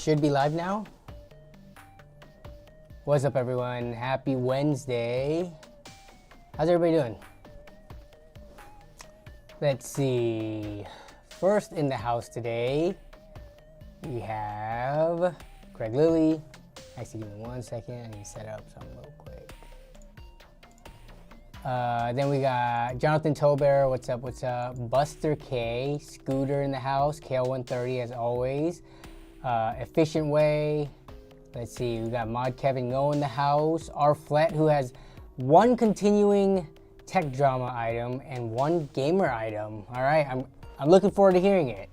Should be live now. What's up, everyone? Happy Wednesday. How's everybody doing? Let's see. First in the house today, we have Craig Lilly. Actually, give me 1 second. I need to set up something real quick. Then we got Jonathan Tober. What's up? What's up? Buster K. Scooter in the house. KL130 as always. Efficient Way. Let's see. We got Mod Kevin Ngo in the house. R Flat, who has one continuing tech drama item and one gamer item. All right. I'm looking forward to hearing it.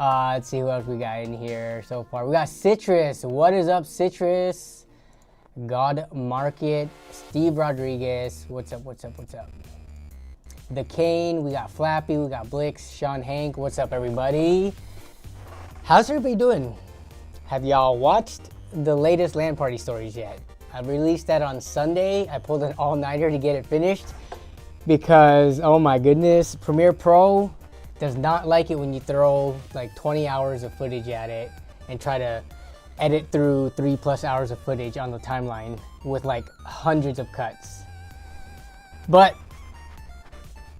Let's see who else we got in here so far. We got Citrus. What is up, Citrus? God Market. Steve Rodriguez. What's up? What's up? What's up? The Kane. We got Flappy. We got Blix. Sean Hank. What's up, everybody? How's everybody doing? Have y'all watched the latest LAN party stories yet? I released that on Sunday. I pulled an all-nighter to get it finished because, oh my goodness, Premiere Pro does not like it when you throw like 20 hours of footage at it and try to edit through 3+ hours of footage on the timeline with like hundreds of cuts. But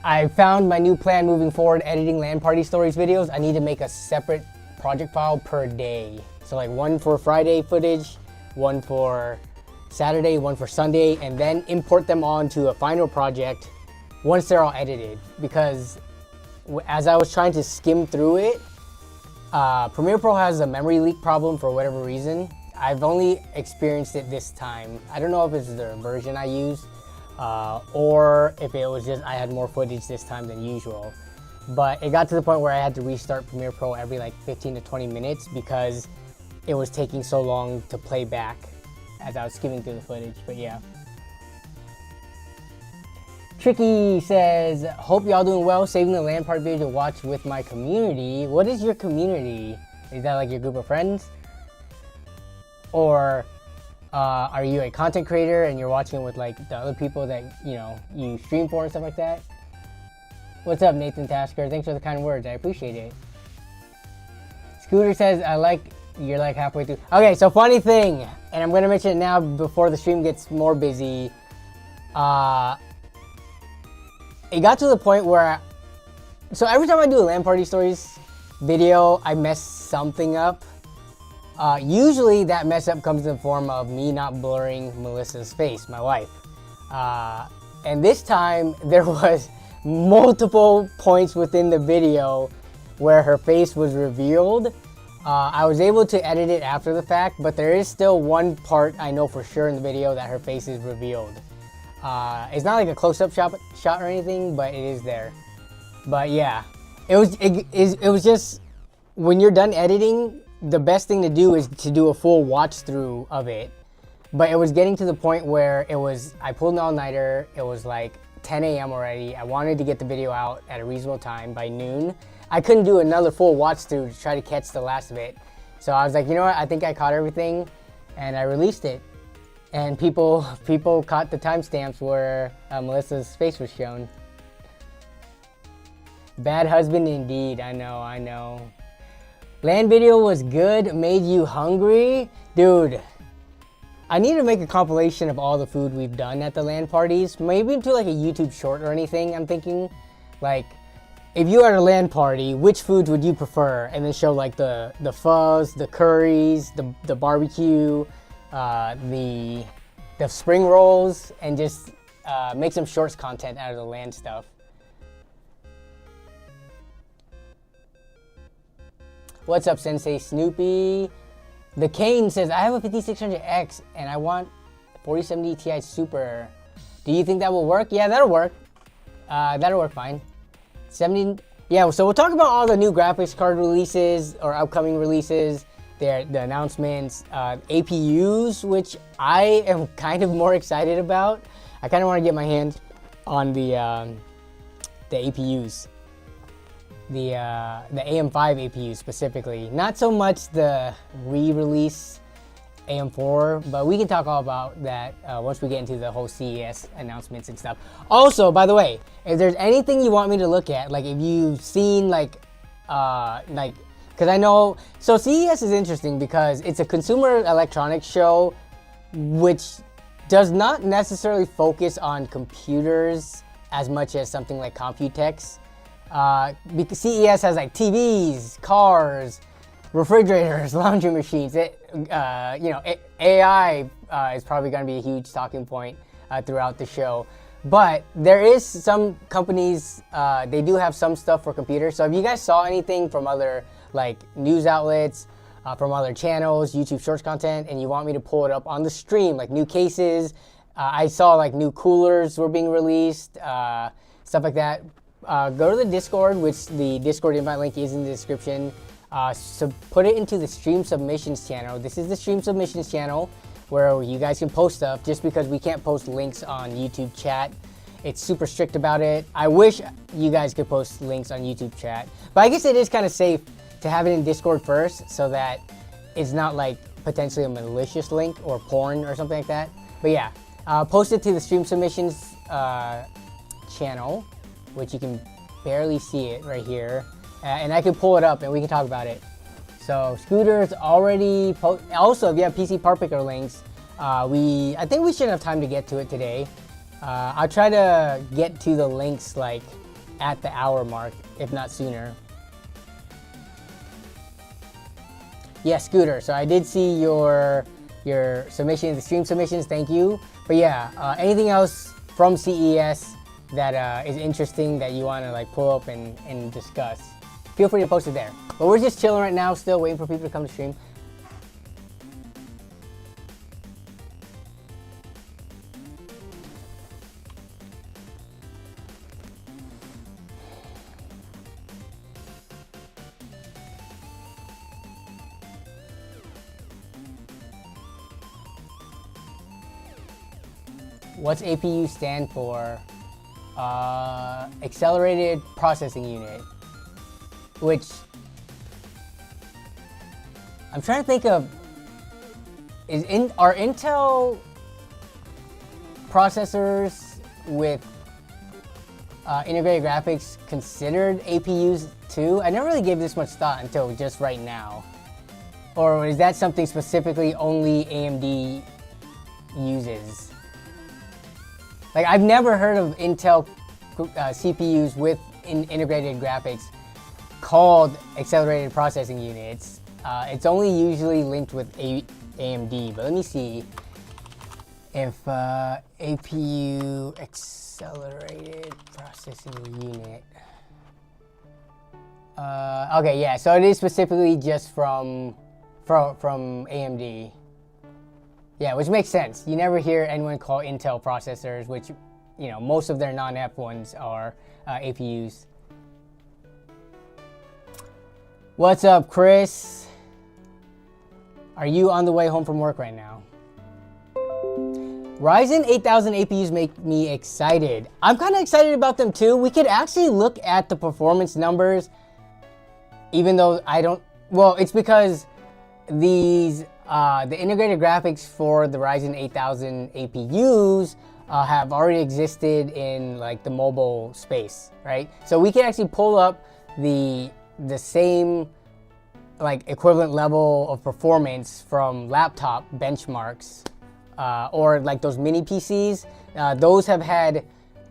I found my new plan moving forward, editing LAN party stories videos. I need to make a separate project file per day. So like one for Friday footage, one for Saturday, one for Sunday, and then import them onto a final project once they're all edited. Because as I was trying to skim through it, Premiere Pro has a memory leak problem for whatever reason. I've only experienced it this time. I don't know if it's the version I used or if it was just I had more footage this time than usual. But it got to the point where I had to restart Premiere Pro every like 15 to 20 minutes because it was taking so long to play back as I was skimming through the footage. But yeah. Tricky says, hope y'all doing well. Saving the LAN party video to watch with my community. What is your community? Is that like your group of friends? Or are you a content creator and you're watching it with like the other people that you stream for and stuff like that? What's up, Nathan Tasker? Thanks for the kind words. I appreciate it. Scooter says, you're like halfway through. Okay, so funny thing, and I'm going to mention it now before the stream gets more busy. It got to the point where, so every time I do a LAN party stories video, I mess something up. Usually that mess up comes in the form of me not blurring Melissa's face, my wife. And this time there was multiple points within the video where her face was revealed. I was able to edit it after the fact, but there is still one part I know for sure in the video that her face is revealed. It's not like a close-up shot or anything, but it is there. But yeah, it was just, when you're done editing, the best thing to do is to do a full watch through of it. But it was getting to the point where I pulled an all-nighter. It was like 10 a.m. already. I wanted to get the video out at a reasonable time by noon. I couldn't do another full watch through to try to catch the last of it. So I was like, you know what? I think I caught everything, and I released it. And people caught the timestamps where Melissa's face was shown. Bad husband indeed. I know. LAN video was good. Made you hungry, dude. I need to make a compilation of all the food we've done at the LAN parties. Maybe do like a YouTube short or anything. I'm thinking, like, if you had a LAN party, which foods would you prefer? And then show like the fuzz, the curries, the barbecue, the spring rolls, and just make some shorts content out of the LAN stuff. What's up, Sensei Snoopy? The Kane says, I have a 5600X and I want 4070 Ti Super. Do you think that will work? Yeah, that'll work. That'll work fine. 70. Yeah, so we'll talk about all the new graphics card releases or upcoming releases, the announcements, APUs, which I am kind of more excited about. I kind of want to get my hands on the APUs. The AM5 APUs specifically. Not so much the re-release AM4, but we can talk all about that once we get into the whole CES announcements and stuff. Also, by the way, if there's anything you want me to look at, like if you've seen like Because I know, so CES is interesting because it's a consumer electronics show which does not necessarily focus on computers as much as something like Computex. Because CES has like TVs, cars, refrigerators, laundry machines. AI is probably going to be a huge talking point throughout the show. But there is some companies, they do have some stuff for computers. So if you guys saw anything from other like news outlets, from other channels, YouTube Shorts content, and you want me to pull it up on the stream, like new cases, I saw like new coolers were being released, stuff like that. Go to the Discord, which the Discord invite link is in the description. So put it into the stream submissions channel. This is the stream submissions channel where you guys can post stuff, just because we can't post links on YouTube chat. It's super strict about it. I wish you guys could post links on YouTube chat, but I guess it is kind of safe to have it in Discord first so that it's not like potentially a malicious link or porn or something like that. But yeah, post it to the stream submissions channel, which you can barely see it right here. And I can pull it up and we can talk about it. So scooters already also, if you have PC Partpicker links, I think we should have time to get to it today. I'll try to get to the links like at the hour mark, if not sooner. Yeah, Scooter. So I did see your submission, the stream submissions. Thank you. But yeah, anything else from CES that is interesting that you want to like pull up and discuss, feel free to post it there. But we're just chilling right now, still waiting for people to come to stream. What's APU stand for? Accelerated Processing Unit, which I'm trying to think of. Are Intel processors with integrated graphics considered APUs too? I never really gave this much thought until just right now. Or is that something specifically only AMD uses? Like, I've never heard of Intel CPUs with integrated graphics called accelerated processing units. It's only usually linked with AMD, but let me see if APU accelerated processing unit. Okay, yeah, so it is specifically just from AMD. Yeah, which makes sense. You never hear anyone call Intel processors, which, you know, most of their non-F ones are APUs. What's up, Chris? Are you on the way home from work right now? Ryzen 8000 APUs make me excited. I'm kind of excited about them too. We could actually look at the performance numbers, even though I don't, well, it's because these the integrated graphics for the Ryzen 8000 APUs have already existed in like the mobile space, right? So we can actually pull up the same like equivalent level of performance from laptop benchmarks or like those mini PCs. Those have had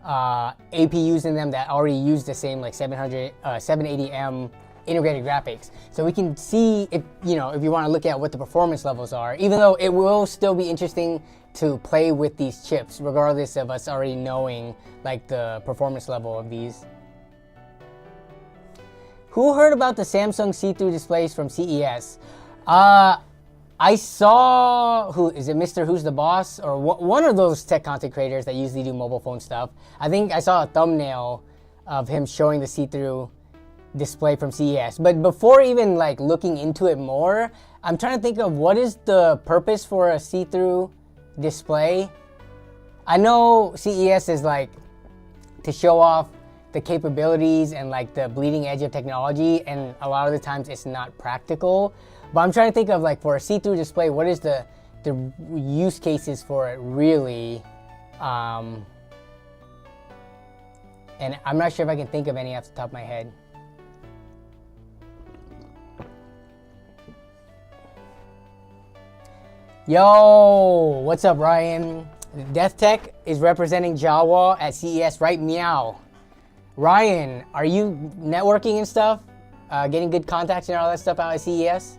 APUs in them that already use the same like 780M integrated graphics. So we can see if, you know, if you want to look at what the performance levels are, even though it will still be interesting to play with these chips, regardless of us already knowing like the performance level of these. Who heard about the Samsung see-through displays from CES? I saw, who is it, Mr. Who's the Boss, or one of those tech content creators that usually do mobile phone stuff. I think I saw a thumbnail of him showing the see-through display from CES. But before even like looking into it more, I'm trying to think of what is the purpose for a see-through display. I know CES is like to show off the capabilities and like the bleeding edge of technology, and a lot of the times it's not practical. But I'm trying to think of like for a see-through display, what is the use cases for it really? And I'm not sure if I can think of any off the top of my head. Yo, what's up, Ryan? Death Tech is representing Jawa at CES, right? Meow. Ryan, are you networking and stuff? Getting good contacts and all that stuff out at CES?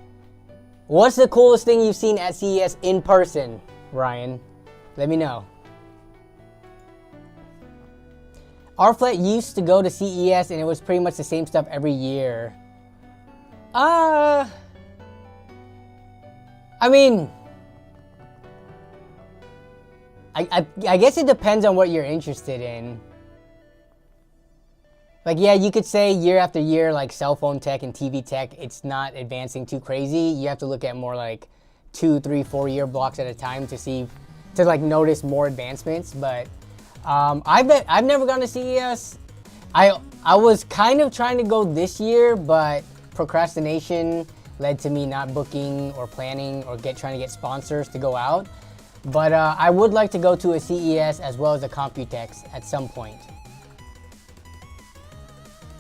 What's the coolest thing you've seen at CES in person, Ryan? Let me know. Our flat used to go to CES and it was pretty much the same stuff every year. I mean, I guess it depends on what you're interested in. Like, yeah, you could say year after year, like cell phone tech and TV tech, it's not advancing too crazy. You have to look at more like 2, 3, 4 year blocks at a time to like notice more advancements. But I've never gone to CES. I was kind of trying to go this year, but procrastination led to me not booking or planning or trying to get sponsors to go out. But I would like to go to a CES as well as a Computex at some point.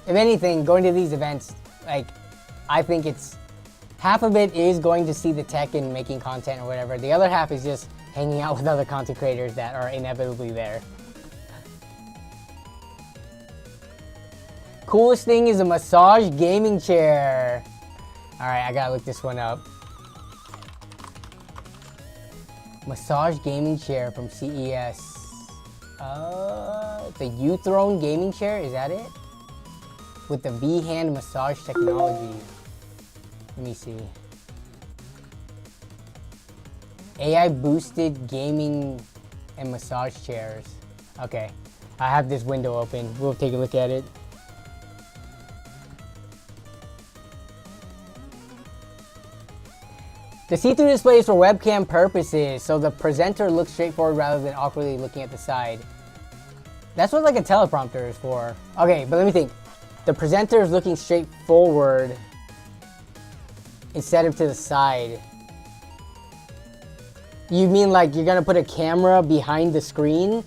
If anything, going to these events, like, I think it's half of it is going to see the tech and making content or whatever. The other half is just hanging out with other content creators that are inevitably there. Coolest thing is a massage gaming chair. All right, I gotta look this one up. Massage gaming chair from CES. The U-Throne gaming chair, is that it? With the V-hand massage technology. Let me see. AI boosted gaming and massage chairs. Okay, I have this window open. We'll take a look at it. The see-through display is for webcam purposes, so the presenter looks straightforward rather than awkwardly looking at the side. That's what like a teleprompter is for. Okay, but let me think. The presenter is looking straight forward instead of to the side. You mean like you're gonna put a camera behind the screen?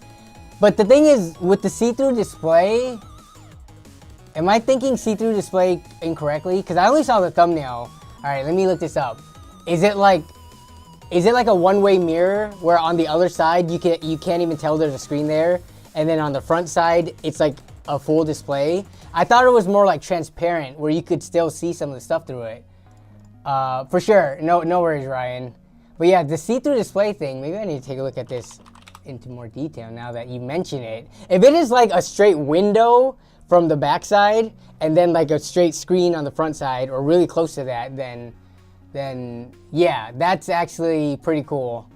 But the thing is, with the see-through display, am I thinking see-through display incorrectly? Because I only saw the thumbnail. All right, let me look this up. Is it like a one-way mirror where on the other side you can't even tell there's a screen there, and then on the front side it's like a full display? I thought it was more like transparent where you could still see some of the stuff through it. For sure, no worries, Ryan. But yeah, the see-through display thing, maybe I need to take a look at this into more detail now that you mention it. If it is like a straight window from the back side and then like a straight screen on the front side or really close to that, then yeah, that's actually pretty cool.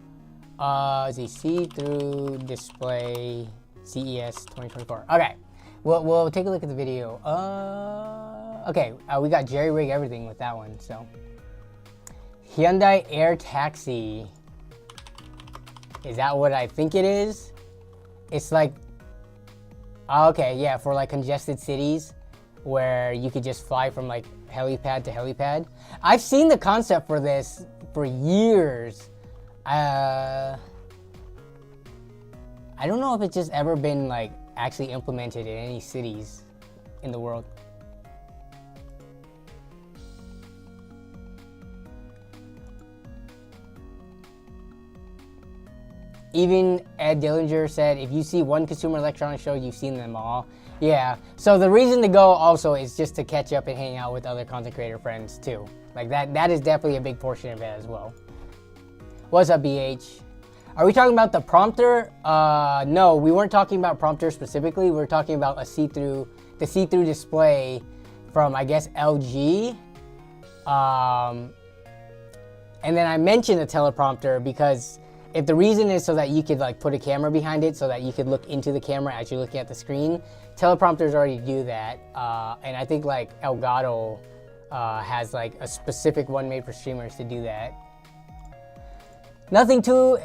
Let's see, see-through display CES 2024. Okay, we'll take a look at the video. Okay, we got jerry rig everything with that one. So Hyundai Air Taxi. Is that what I think it is? It's like, okay, yeah, for like congested cities where you could just fly from like helipad to helipad. I've seen the concept for this for years. I don't know if it's just ever been like actually implemented in any cities in the world. Even Ed Dillinger said, if you see one consumer electronics show, you've seen them all. Yeah, so the reason to go also is just to catch up and hang out with other content creator friends too. Like that is definitely a big portion of it as well. What's up, BH? Are we talking about the prompter? No, we weren't talking about prompter specifically. We were talking about the see-through display from, I guess, LG. And then I mentioned the teleprompter because if the reason is so that you could like put a camera behind it so that you could look into the camera as you're looking at the screen, teleprompters already do that. And I think like Elgato has like a specific one made for streamers to do that. Nothing too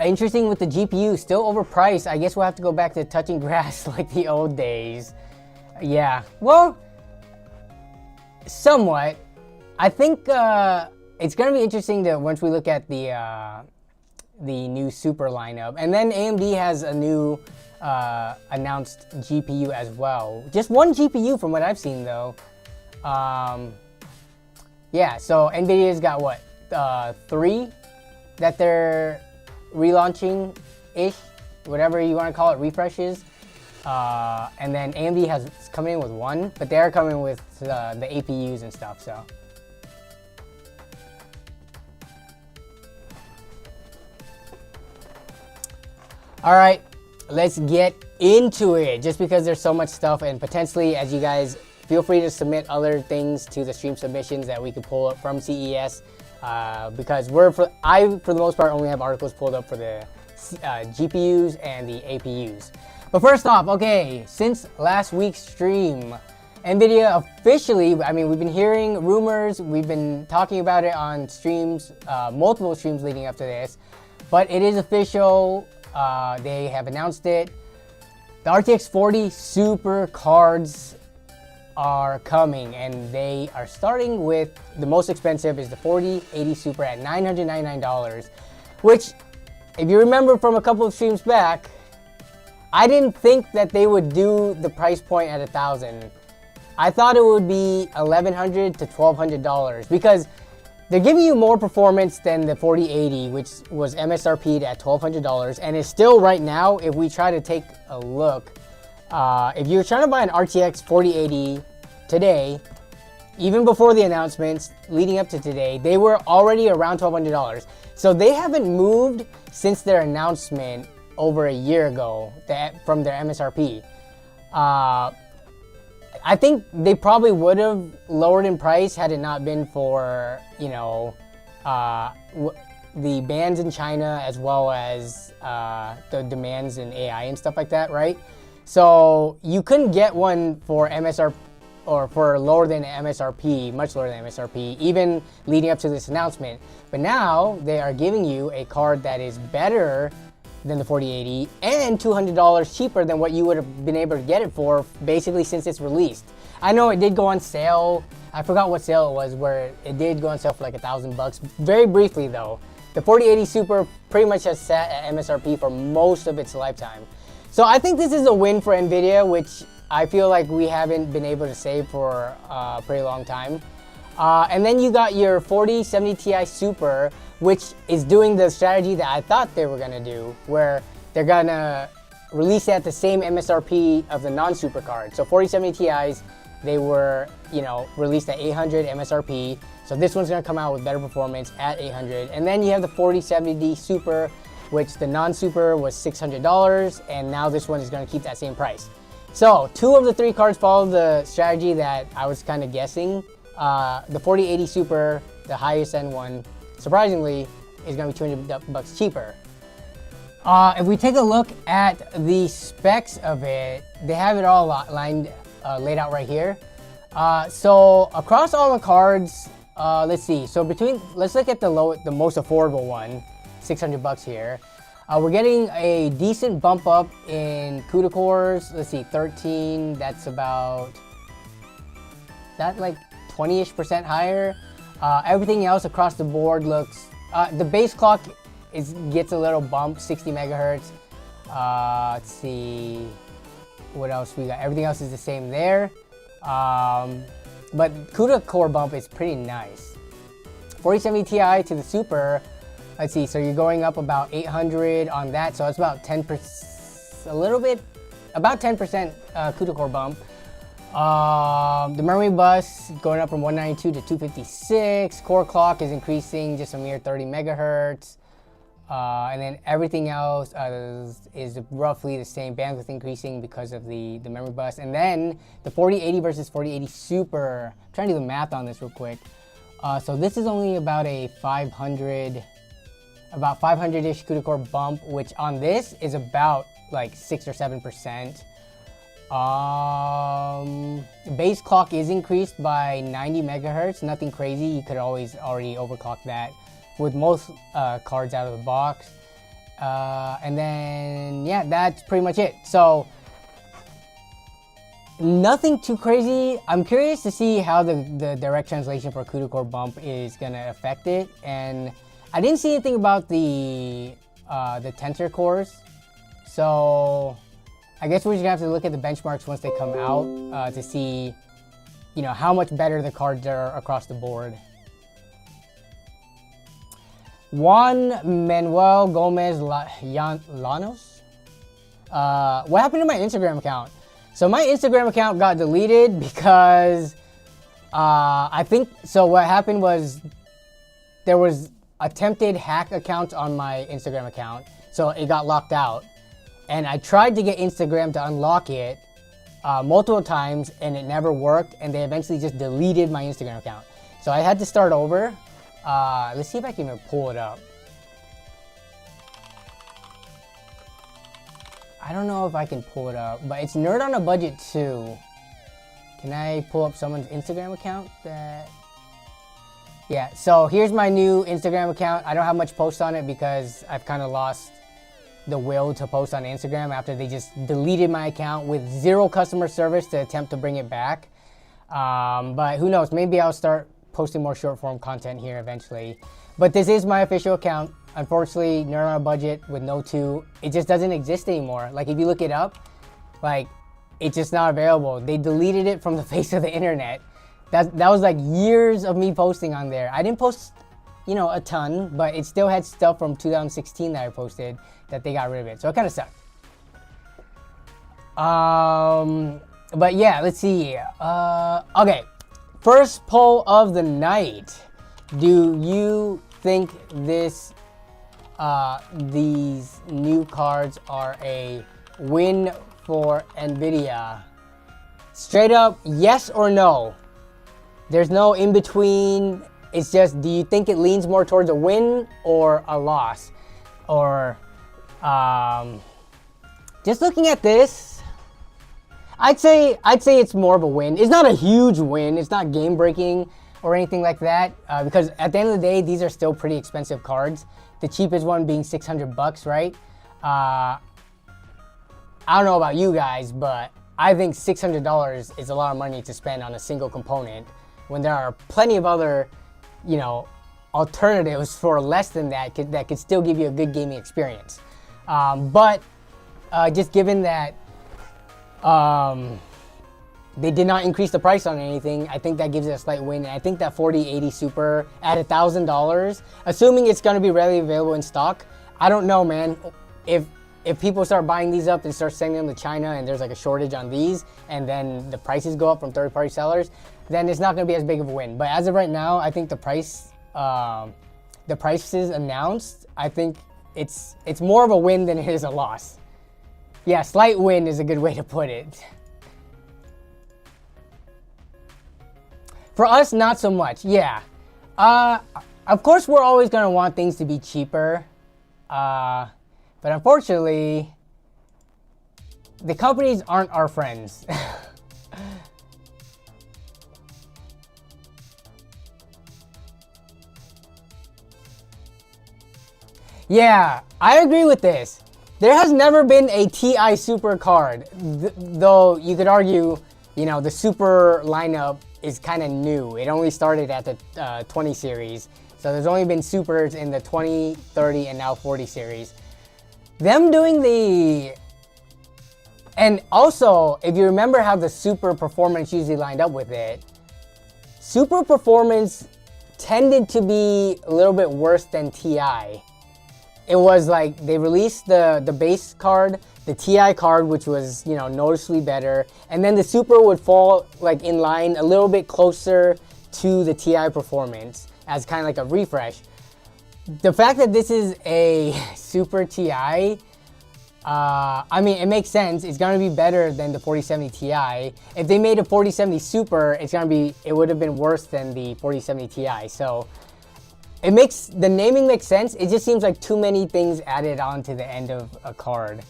interesting with the GPU, still overpriced. I guess we'll have to go back to touching grass like the old days. Yeah, well, somewhat. I think it's gonna be interesting to once we look at the new Super lineup, and then AMD has a new announced GPU as well. Just one GPU from what I've seen though. Yeah, so Nvidia's got what, 3 that they're relaunching-ish, whatever you want to call it, refreshes. And then AMD has coming in with one, but they're coming with the APUs and stuff, so. All right, let's get into it. Just because there's so much stuff, and potentially, as you guys feel free to submit other things to the stream submissions that we could pull up from CES, because I for the most part only have articles pulled up for the GPUs and the APUs. But first off, okay, since last week's stream, Nvidia officially, I mean, we've been hearing rumors, we've been talking about it on streams, multiple streams leading up to this, but it is official. They have announced it. The RTX 40 Super cards are coming, and they are starting with the most expensive is the 4080 Super at $999, which, if you remember from a couple of streams back, I didn't think that they would do the price point at $1,000. I thought it would be $1,100 to $1,200 because they're giving you more performance than the 4080, which was MSRP'd at $1,200, and is still right now, if we try to take a look, if you're trying to buy an RTX 4080 today, even before the announcements leading up to today, they were already around $1,200. So they haven't moved since their announcement over a year ago from their MSRP. I think they probably would have lowered in price had it not been for, you know, the bans in China, as well as the demands in AI and stuff like that, right? So you couldn't get one for MSRP or for lower than MSRP, much lower than MSRP, even leading up to this announcement. But now they are giving you a card that is better than the 4080 and $200 cheaper than what you would have been able to get it for basically since it's released. I know it did go on sale. I forgot what sale it was, where it did go on sale for like $1,000. Very briefly though, the 4080 Super pretty much has sat at MSRP for most of its lifetime. So I think this is a win for Nvidia, which I feel like we haven't been able to say for a pretty long time. And then you got your 4070 Ti Super, which is doing the strategy that I thought they were gonna do, where they're gonna release it at the same MSRP of the non-super card. So 4070 Ti's, they were, you know, released at 800 MSRP. So this one's gonna come out with better performance at 800. And then you have the 4070 Super, which the non-super was $600, and now this one is gonna keep that same price. So 2 of the 3 cards follow the strategy that I was kind of guessing. The 4080 Super, the highest end one, surprisingly, is going to be $200 cheaper. If we take a look at the specs of it, they have it all laid out right here. So across all the cards, let's see. So let's look at the most affordable one, $600 here. We're getting a decent bump up in CUDA cores. Let's see, 13. That's about like 20-ish% higher. Everything else across the board looks, the base clock gets a little bump, 60 megahertz. Let's see what else we got. Everything else is the same there. But CUDA core bump is pretty nice. 4070 Ti to the Super, let's see, so you're going up about 800 on that, so it's about 10%, about 10% CUDA core bump. The memory bus going up from 192 to 256. Core clock is increasing just a mere 30 megahertz. And then everything else is roughly the same, bandwidth increasing because of the memory bus. And then the 4080 versus 4080 Super. I'm trying to do the math on this real quick. So this is only about a 500-ish CUDA core bump, which on this is about like 6 or 7%. Base clock is increased by 90 megahertz, nothing crazy. You could always already overclock that with most cards out of the box. And then, yeah, that's pretty much it. So, nothing too crazy. I'm curious to see how the direct translation for CUDA core bump is gonna affect it. And I didn't see anything about the tensor cores. So, I guess we're just gonna have to look at the benchmarks once they come out to see, you know, how much better the cards are across the board. Juan Manuel Gomez Llanos. What happened to my Instagram account? So my Instagram account got deleted because I think, so what happened was there was attempted hack accounts on my Instagram account. So it got locked out. And I tried to get Instagram to unlock it multiple times and it never worked. And they eventually just deleted my Instagram account. So I had to start over. Let's see if I can even pull it up. I don't know if I can pull it up, but it's Nerd on a Budget 2. Can I pull up someone's Instagram account? Yeah, so here's my new Instagram account. I don't have much posts on it because I've kind of lost the will to post on Instagram after they just deleted my account with zero customer service to attempt to bring it back. But who knows, maybe I'll start posting more short form content here eventually. But this is my official account. Unfortunately, Nerd on a Budget with no 2, it just doesn't exist anymore. Like if you look it up, like it's just not available. They deleted it from the face of the internet. That was like years of me posting on there. I didn't post, you know, a ton, but it still had stuff from 2016 that I posted that they got rid of it. So it kind of sucked. But yeah, let's see. Okay, first poll of the night. Do you think these new cards are a win for Nvidia? Straight up, yes or no. There's no in between. It's just, do you think it leans more towards a win or a loss? Or just looking at this, I'd say it's more of a win. It's not a huge win. It's not game breaking or anything like that, because at the end of the day, these are still pretty expensive cards. The cheapest one being $600, right? I don't know about you guys, but I think $600 is a lot of money to spend on a single component when there are plenty of other, you know, alternatives for less than that that could still give you a good gaming experience. But just given that they did not increase the price on anything, I think that gives it a slight win. And I think that 4080 Super at $1,000, assuming it's going to be readily available in stock, I don't know, man. If people start buying these up and start sending them to China and there's like a shortage on these and then the prices go up from third-party sellers, then it's not going to be as big of a win. But as of right now, I think the prices announced, I think it's more of a win than it is a loss. Yeah, slight win is a good way to put it. For us, not so much. Yeah. Of course, we're always going to want things to be cheaper. But unfortunately, the companies aren't our friends. Yeah, I agree with this. There has never been a TI Super card, though you could argue, you know, the Super lineup is kind of new. It only started at the 20 series. So there's only been Supers in the 20, 30, and now 40 series. Them doing the... And also, if you remember how the Super Performance usually lined up with it, Super Performance tended to be a little bit worse than TI. It was like they released the base card, the TI card, which was, you know, noticeably better, and then the Super would fall like in line a little bit closer to the TI Performance as kind of like a refresh. The fact that this is a Super TI, I mean, it makes sense. It's gonna be better than the 4070 Ti. If they made a 4070 Super, it would have been worse than the 4070 Ti. So the naming makes sense. It just seems like too many things added on to the end of a card.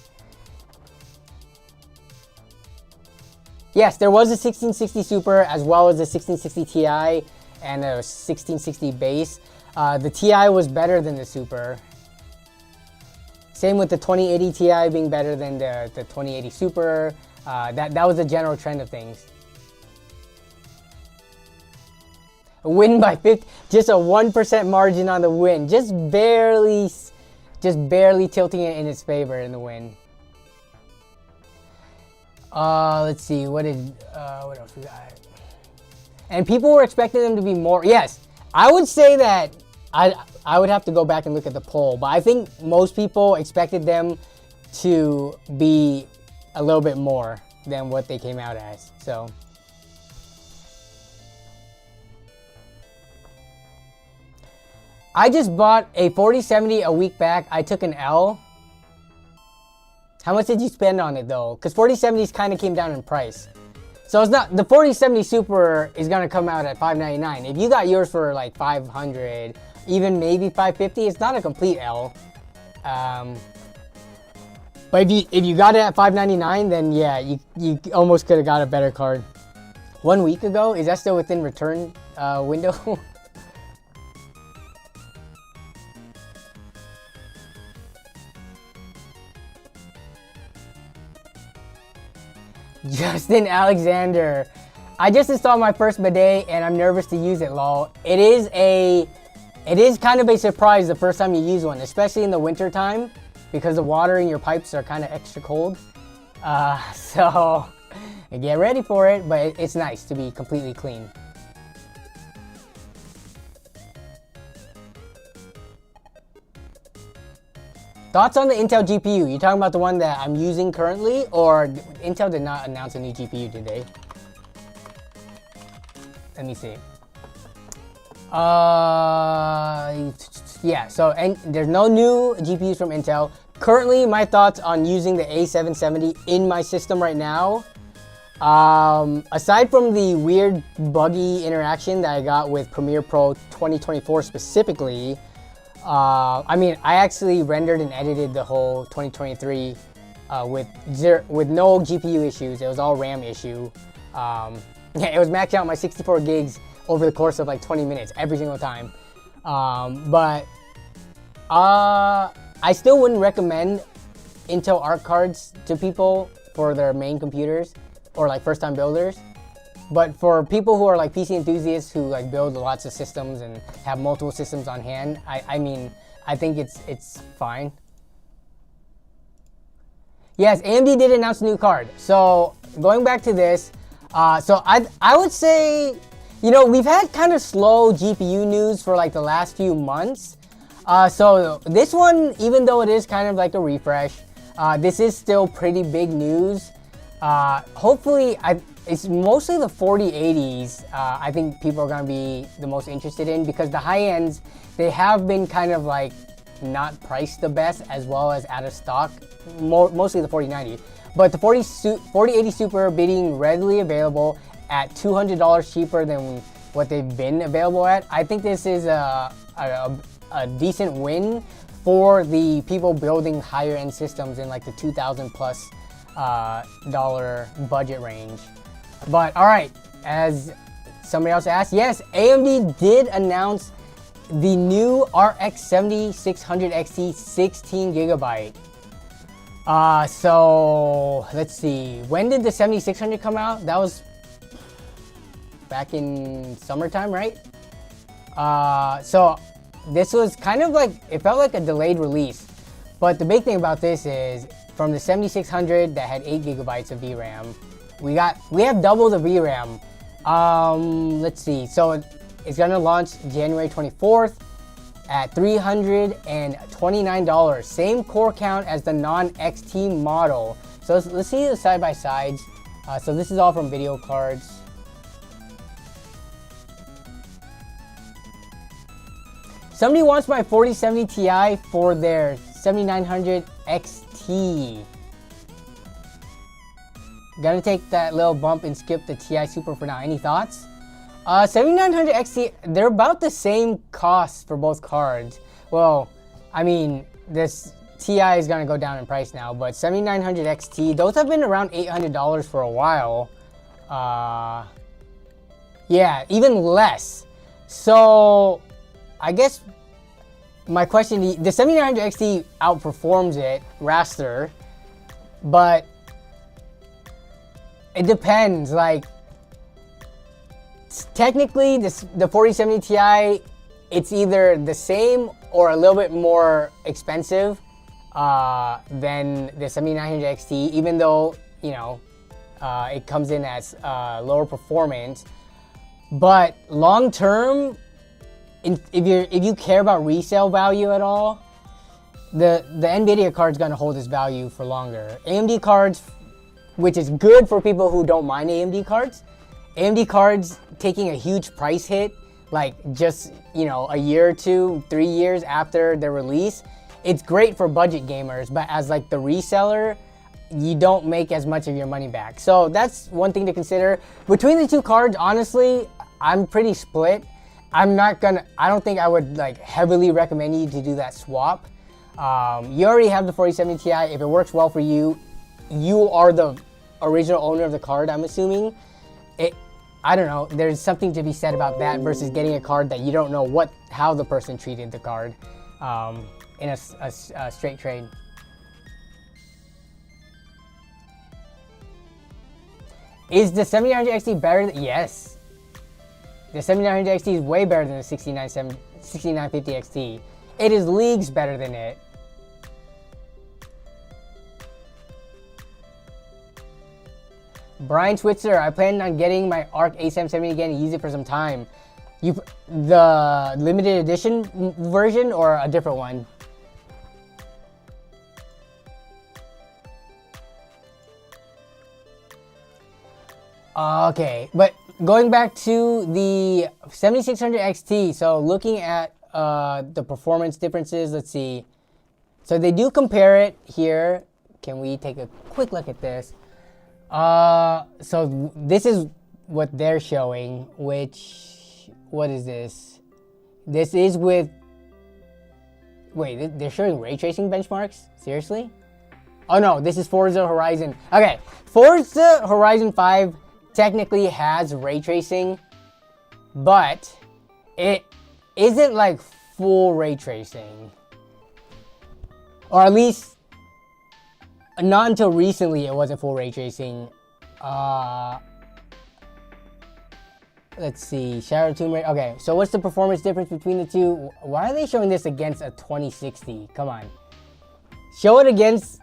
Yes, there was a 1660 Super as well as a 1660 Ti and a 1660 base. The Ti was better than the Super. Same with the 2080 Ti being better than the 2080 Super. That was the general trend of things. A win by 50, just a 1% margin on the win. Just barely tilting it in its favor in the win. Let's see, what else we got? And people were expecting them to be more. Yes, I would say that I would have to go back and look at the poll, but I think most people expected them to be a little bit more than what they came out as. So I just bought a 4070 a week back. I took an L. How much did you spend on it though? Because 4070s kind of came down in price. So it's not, the 4070 Super is gonna come out at $599. If you got yours for like $500, even maybe $550, it's not a complete L. But if you got it at $599, then yeah, you almost could have got a better card. 1 week ago, is that still within return window? Justin Alexander, I just installed my first bidet and I'm nervous to use it, lol. It is kind of a surprise the first time you use one, especially in the winter time, because the water in your pipes are kind of extra cold. So get ready for it, but it's nice to be completely clean. Thoughts on the Intel GPU? You talking about the one that I'm using currently, or Intel did not announce a new GPU, did they? Let me see. Yeah, so and there's no new GPUs from Intel. Currently, my thoughts on using the A770 in my system right now, aside from the weird buggy interaction that I got with Premiere Pro 2024 specifically, I mean, I actually rendered and edited the whole 2023 with no GPU issues. It was all RAM issue. Yeah, it was maxed out my 64 gigs over the course of like 20 minutes every single time. But I still wouldn't recommend Intel Arc cards to people for their main computers or like first-time builders. But for people who are like PC enthusiasts who like build lots of systems and have multiple systems on hand, I mean, I think it's fine. Yes, AMD did announce a new card. So going back to this, so I would say, you know, we've had kind of slow GPU news for like the last few months. So this one, even though it is kind of like a refresh, this is still pretty big news. Hopefully, it's mostly the 4080s I think people are going to be the most interested in, because the high ends, they have been kind of like not priced the best as well as out of stock, mostly the 4090. But the 4080 Super being readily available at $200 cheaper than what they've been available at, I think this is a decent win for the people building higher end systems in like the $2,000 plus dollar budget range. But all right, as somebody else asked, yes, AMD did announce the new RX 7600 XT 16 gigabyte. So let's see, when did the 7600 come out? That was back in summertime, right? So this was kind of like, it felt like a delayed release. But the big thing about this is, from the 7600 that had 8 gigabytes of VRAM, we have double the VRAM. Let's see, so it's gonna launch January 24th at $329. Same core count as the non-XT model. So let's see the side by sides. So this is all from video cards. Somebody wants my 4070 Ti for their 7900 XT. Gonna take that little bump and skip the Ti Super for now. Any thoughts? 7900 XT, they're about the same cost for both cards. Well, I mean, this Ti is gonna go down in price now, but 7900 XT, those have been around $800 for a while. Yeah, even less. So, I guess my question, the 7900 XT outperforms it, raster, but it depends. Like, technically, the 4070 Ti, it's either the same or a little bit more expensive than the 7900 XT, even though, you know, it comes in as lower performance. But long term, if you care about resale value at all, the Nvidia card's gonna hold its value for longer. AMD cards, which is good for people who don't mind AMD cards. AMD cards taking a huge price hit, like just, you know, a year or 2, 3 years after their release. It's great for budget gamers, but as like the reseller, you don't make as much of your money back. So that's one thing to consider. Between the two cards, honestly, I'm pretty split. I don't think I would like heavily recommend you to do that swap. You already have the 4070 Ti. If it works well for you, you are the original owner of the card, I'm assuming. I don't know, there's something to be said about that versus getting a card that you don't know how the person treated the card in a straight trade. Is the 7900 XT better? Yes. The 7900 XT is way better than the 6950 XT. It is leagues better than it. Brian Switzer, I plan on getting my ARC A770 again and use it for some time. The limited edition version or a different one? Okay, but going back to the 7600 XT, so looking at the performance differences, let's see. So they do compare it here. Can we take a quick look at this? So this is what they're showing, what is this? This is with, wait, they're showing ray tracing benchmarks? Seriously? Oh no, this is Forza Horizon. Okay, Forza Horizon 5 technically has ray tracing, but it isn't like full ray tracing. Or at least, not until recently it wasn't full ray tracing. Let's see, Shadow Tomb Raider. Okay, so what's the performance difference between the two? Why are they showing this against a 2060? Come on. Show it against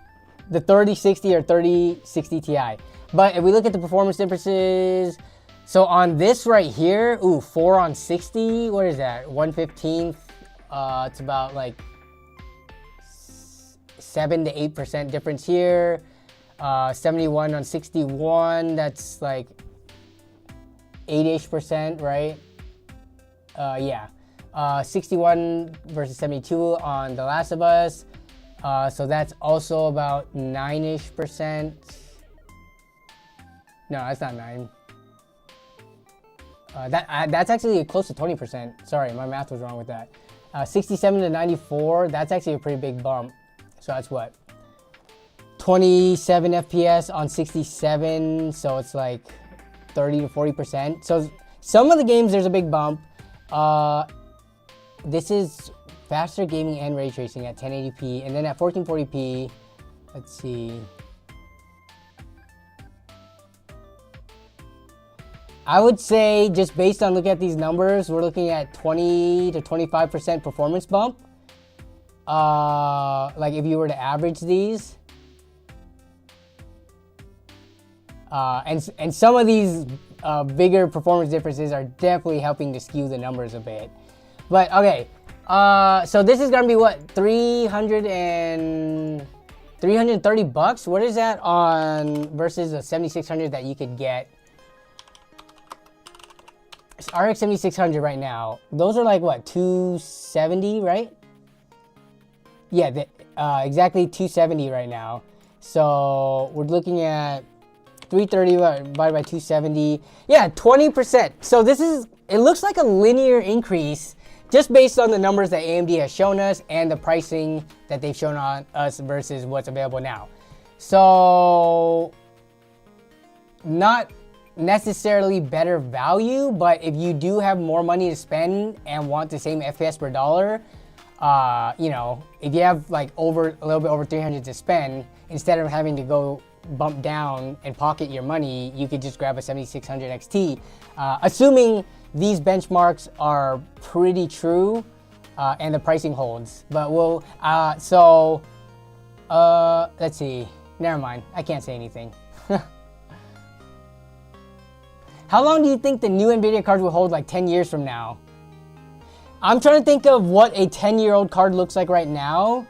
the 3060 or 3060 Ti. But if we look at the performance differences, so on this right here, 4 on 60, what is that? 1/15th, it's about like 7 to 8% difference here. 71 on 61, that's like 8-ish%, right? Yeah. 61 versus 72 on The Last of Us. So that's also about 9-ish%. No, that's not 9. That's actually close to 20%. Sorry, my math was wrong with that. 67 to 94, that's actually a pretty big bump. So that's what? 27 FPS on 67, so it's like 30 to 40%. So some of the games there's a big bump. This is faster gaming and ray tracing at 1080p, and then at 1440p, let's see. I would say, just based on looking at these numbers, we're looking at 20 to 25% performance bump. Like if you were to average these. And some of these bigger performance differences are definitely helping to skew the numbers a bit. But okay, so this is gonna be what, 330 bucks? What is that on versus a 7600 that you could get? It's RX 7600 right now. Those are like what, 270, right? Yeah, exactly 270 right now. So we're looking at 330 divided by 270. Yeah, 20%. So it looks like a linear increase just based on the numbers that AMD has shown us and the pricing that they've shown on us versus what's available now. So not necessarily better value, but if you do have more money to spend and want the same FPS per dollar, you know, if you have like a little bit over 300 to spend, instead of having to go bump down and pocket your money, you could just grab a 7600 XT, assuming these benchmarks are pretty true and the pricing holds. But let's see, never mind, I can't say anything. How long do you think the new Nvidia cards will hold, like 10 years from now? I'm trying to think of what a 10-year-old card looks like right now.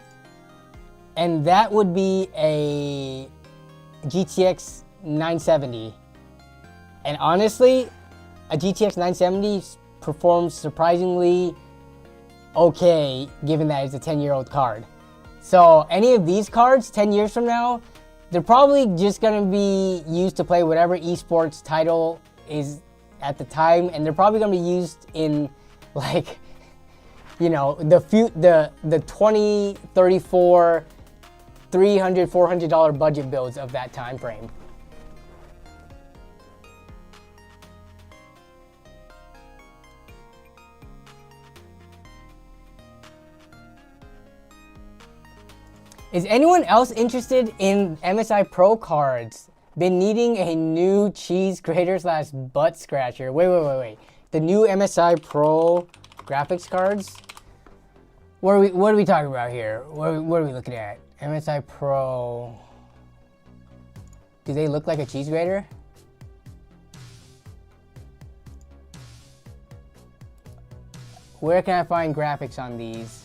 And that would be a GTX 970. And honestly, a GTX 970 performs surprisingly okay, given that it's a 10-year-old card. So any of these cards 10 years from now, they're probably just gonna be used to play whatever esports title is at the time, and they're probably gonna be used in like, you know, the 20, 34, $300, $400 budget builds of that time frame. Is anyone else interested in MSI Pro cards? Been needing a new cheese grater / butt scratcher. Wait. The new MSI Pro graphics cards? What are we talking about here? What are we looking at? MSI Pro. Do they look like a cheese grater? Where can I find graphics on these?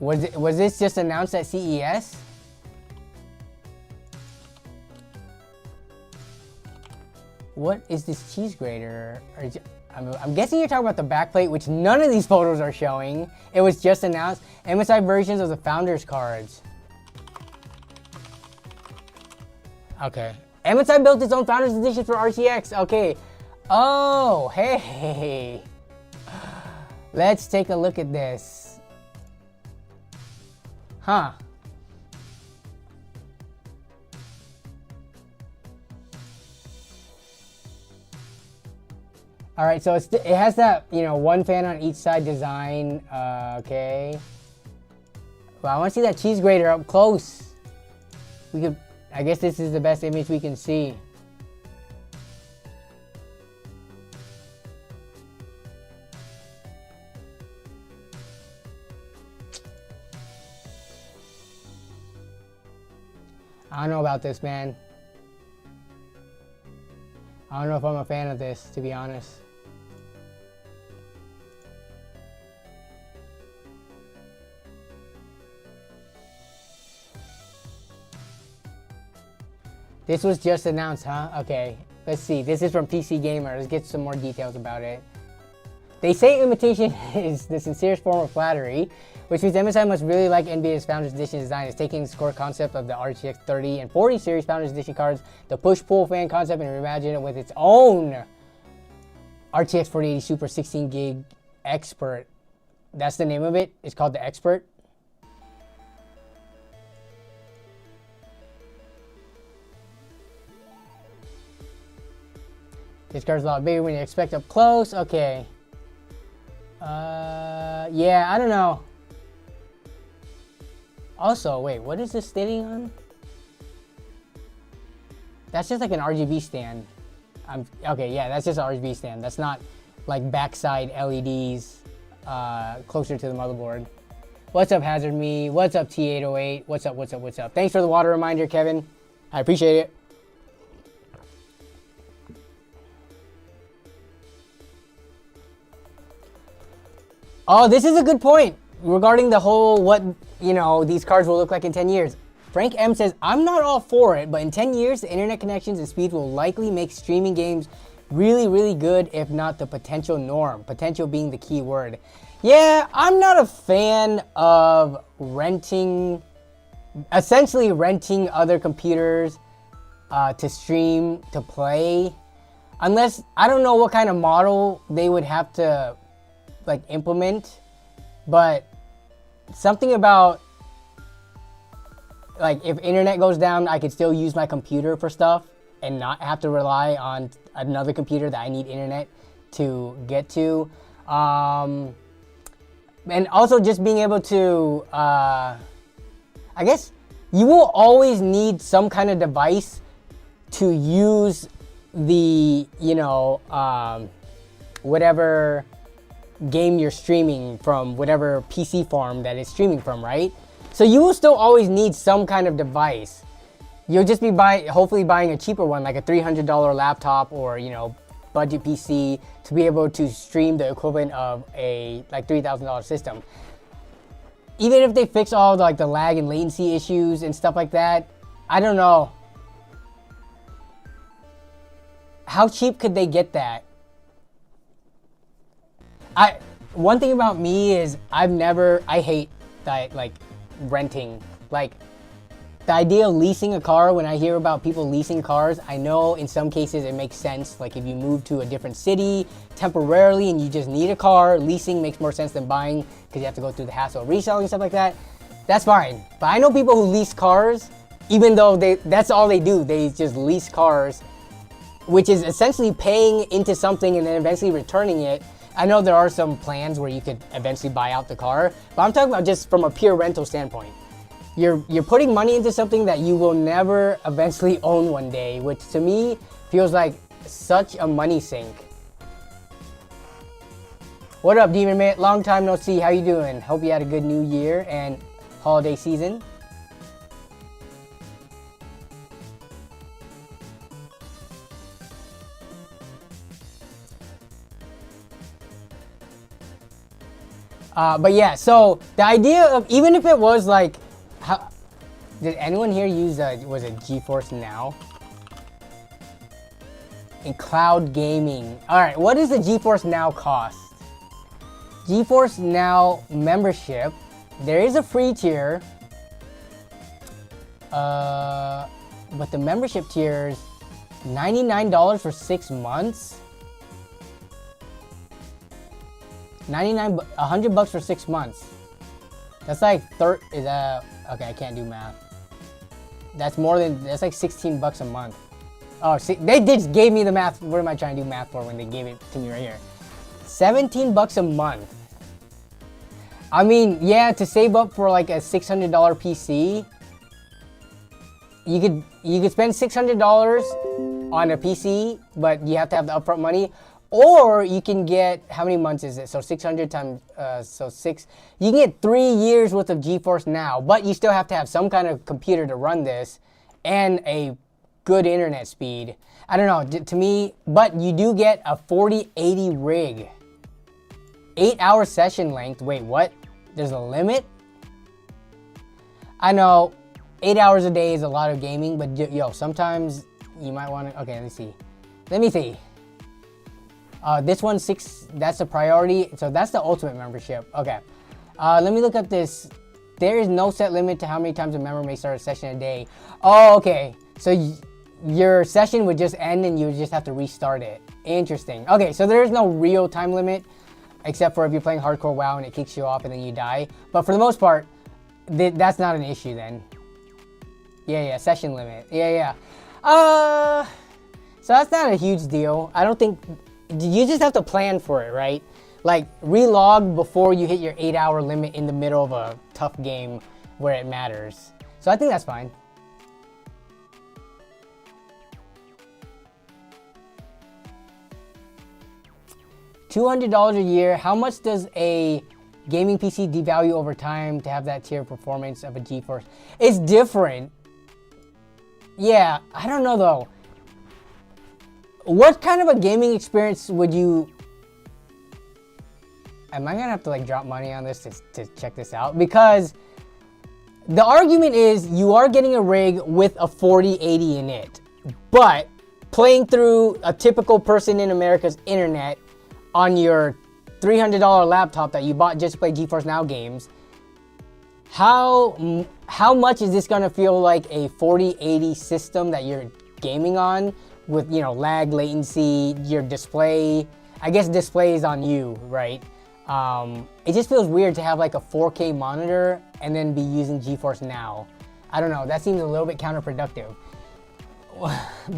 Was this just announced at CES? What is this cheese grater? I'm guessing you're talking about the backplate, which none of these photos are showing. It was just announced. MSI versions of the Founders cards. Okay. MSI built its own Founders edition for RTX. Okay. Oh, hey. Let's take a look at this. Huh. All right, so it has that, you know, one fan on each side design. Okay. Well, I want to see that cheese grater up close. I guess this is the best image we can see. I don't know about this, man. I don't know if I'm a fan of this, to be honest. This was just announced, huh? Okay, let's see. This is from PC Gamer. Let's get some more details about it. They say imitation is the sincerest form of flattery, which means MSI must really like Nvidia's Founders Edition design. It's taking this core concept of the RTX 30 and 40 series Founders Edition cards, the push-pull fan concept, and reimagine it with its own RTX 4080 Super 16 gig Expert. That's the name of it. It's called the Expert. This card's a lot bigger when you expect up close. Okay. Yeah, I don't know. Also, wait, what is this sitting on? That's just like an RGB stand. Okay, yeah, that's just an RGB stand. That's not like backside LEDs closer to the motherboard. What's up, Hazard Me? What's up, T808? What's up? Thanks for the water reminder, Kevin. I appreciate it. Oh, this is a good point regarding the whole what, you know, these cards will look like in 10 years. Frank M says, I'm not all for it, but in 10 years, the internet connections and speed will likely make streaming games really, really good, if not the potential norm. Potential being the key word. Yeah, I'm not a fan of essentially renting other computers to stream, to play. Unless, I don't know what kind of model they would have to like implement, but something about like if internet goes down, I could still use my computer for stuff and not have to rely on another computer that I need internet to get to. And also just being able to, I guess you will always need some kind of device to use the, you know, whatever game you're streaming from, whatever PC farm that it's streaming from, right? So you will still always need some kind of device. You'll just be hopefully buying a cheaper one, like a $300 laptop or, you know, budget PC to be able to stream the equivalent of a like $3,000 system. Even if they fix all like the lag and latency issues and stuff like that, I don't know. How cheap could they get that? One thing about me is I hate that, like, renting. Like, the idea of leasing a car, when I hear about people leasing cars, I know in some cases it makes sense. Like, if you move to a different city temporarily and you just need a car, leasing makes more sense than buying because you have to go through the hassle of reselling and stuff like that. That's fine. But I know people who lease cars, even though that's all they do. They just lease cars, which is essentially paying into something and then eventually returning it. I know there are some plans where you could eventually buy out the car, but I'm talking about just from a pure rental standpoint. You're putting money into something that you will never eventually own one day, which to me feels like such a money sink. What up, Demon Mate? Long time no see. How you doing? Hope you had a good new year and holiday season. But yeah, so the idea of, even if it was like, did anyone here use was it GeForce Now? In cloud gaming. All right, what does the GeForce Now cost? GeForce Now membership, there is a free tier, but the membership tier is $99 for 6 months. $100 for 6 months. That's like okay, I can't do math. That's like $16 a month. Oh, see, they just gave me the math. What am I trying to do math for when they gave it to me right here? $17 a month. I mean, yeah, to save up for like a $600 PC, you could spend $600 on a PC, but you have to have the upfront money. Or you can get, how many months is it? So 600 times, you can get 3 years worth of GeForce Now, but you still have to have some kind of computer to run this and a good internet speed. I don't know, to me, but you do get a 4080 rig. 8-hour session length. Wait, what? There's a limit? I know 8 hours a day is a lot of gaming, but yo, sometimes you might want to, okay, let me see. This one's 6, that's a priority. So that's the ultimate membership. Okay. Let me look up this. There is no set limit to how many times a member may start a session a day. Oh, okay. So your session would just end and you would just have to restart it. Interesting. Okay, so there is no real time limit, except for if you're playing hardcore WoW and it kicks you off and then you die. But for the most part, that's not an issue then. Yeah, session limit. Yeah. So that's not a huge deal. I don't think... You just have to plan for it, right? Like, relog before you hit your 8-hour limit in the middle of a tough game where it matters. So I think that's fine. $200 a year. How much does a gaming PC devalue over time to have that tier performance of a GeForce? It's different. Yeah, I don't know though. What kind of a gaming experience would you... Am I gonna have to like drop money on this to check this out? Because the argument is you are getting a rig with a 4080 in it, but playing through a typical person in America's internet on your $300 laptop that you bought just to play GeForce Now games, how much is this gonna feel like a 4080 system that you're gaming on? With, you know, lag, latency, your display. I guess display is on you, right? It just feels weird to have like a 4K monitor and then be using GeForce Now. I don't know, that seems a little bit counterproductive.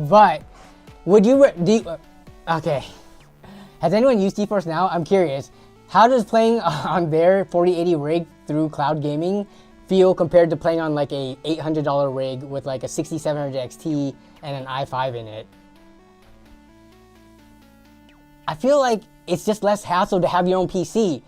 But would you, okay. Has anyone used GeForce Now? I'm curious. How does playing on their 4080 rig through cloud gaming feel compared to playing on like a $800 rig with like a 6700 XT and an i5 in it? I feel like it's just less hassle to have your own PC.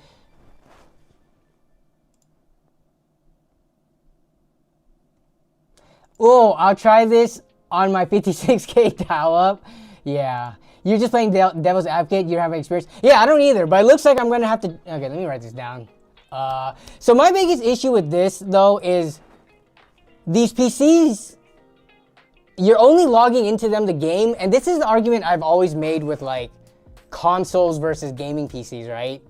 Oh, I'll try this on my 56K dial-up. Yeah. You're just playing devil's advocate. You don't have any experience. Yeah, I don't either. But it looks like I'm gonna have to. Okay, let me write this down. So my biggest issue with this though is these PCs. You're only logging into them to game, and this is the argument I've always made with like consoles versus gaming PCs, right?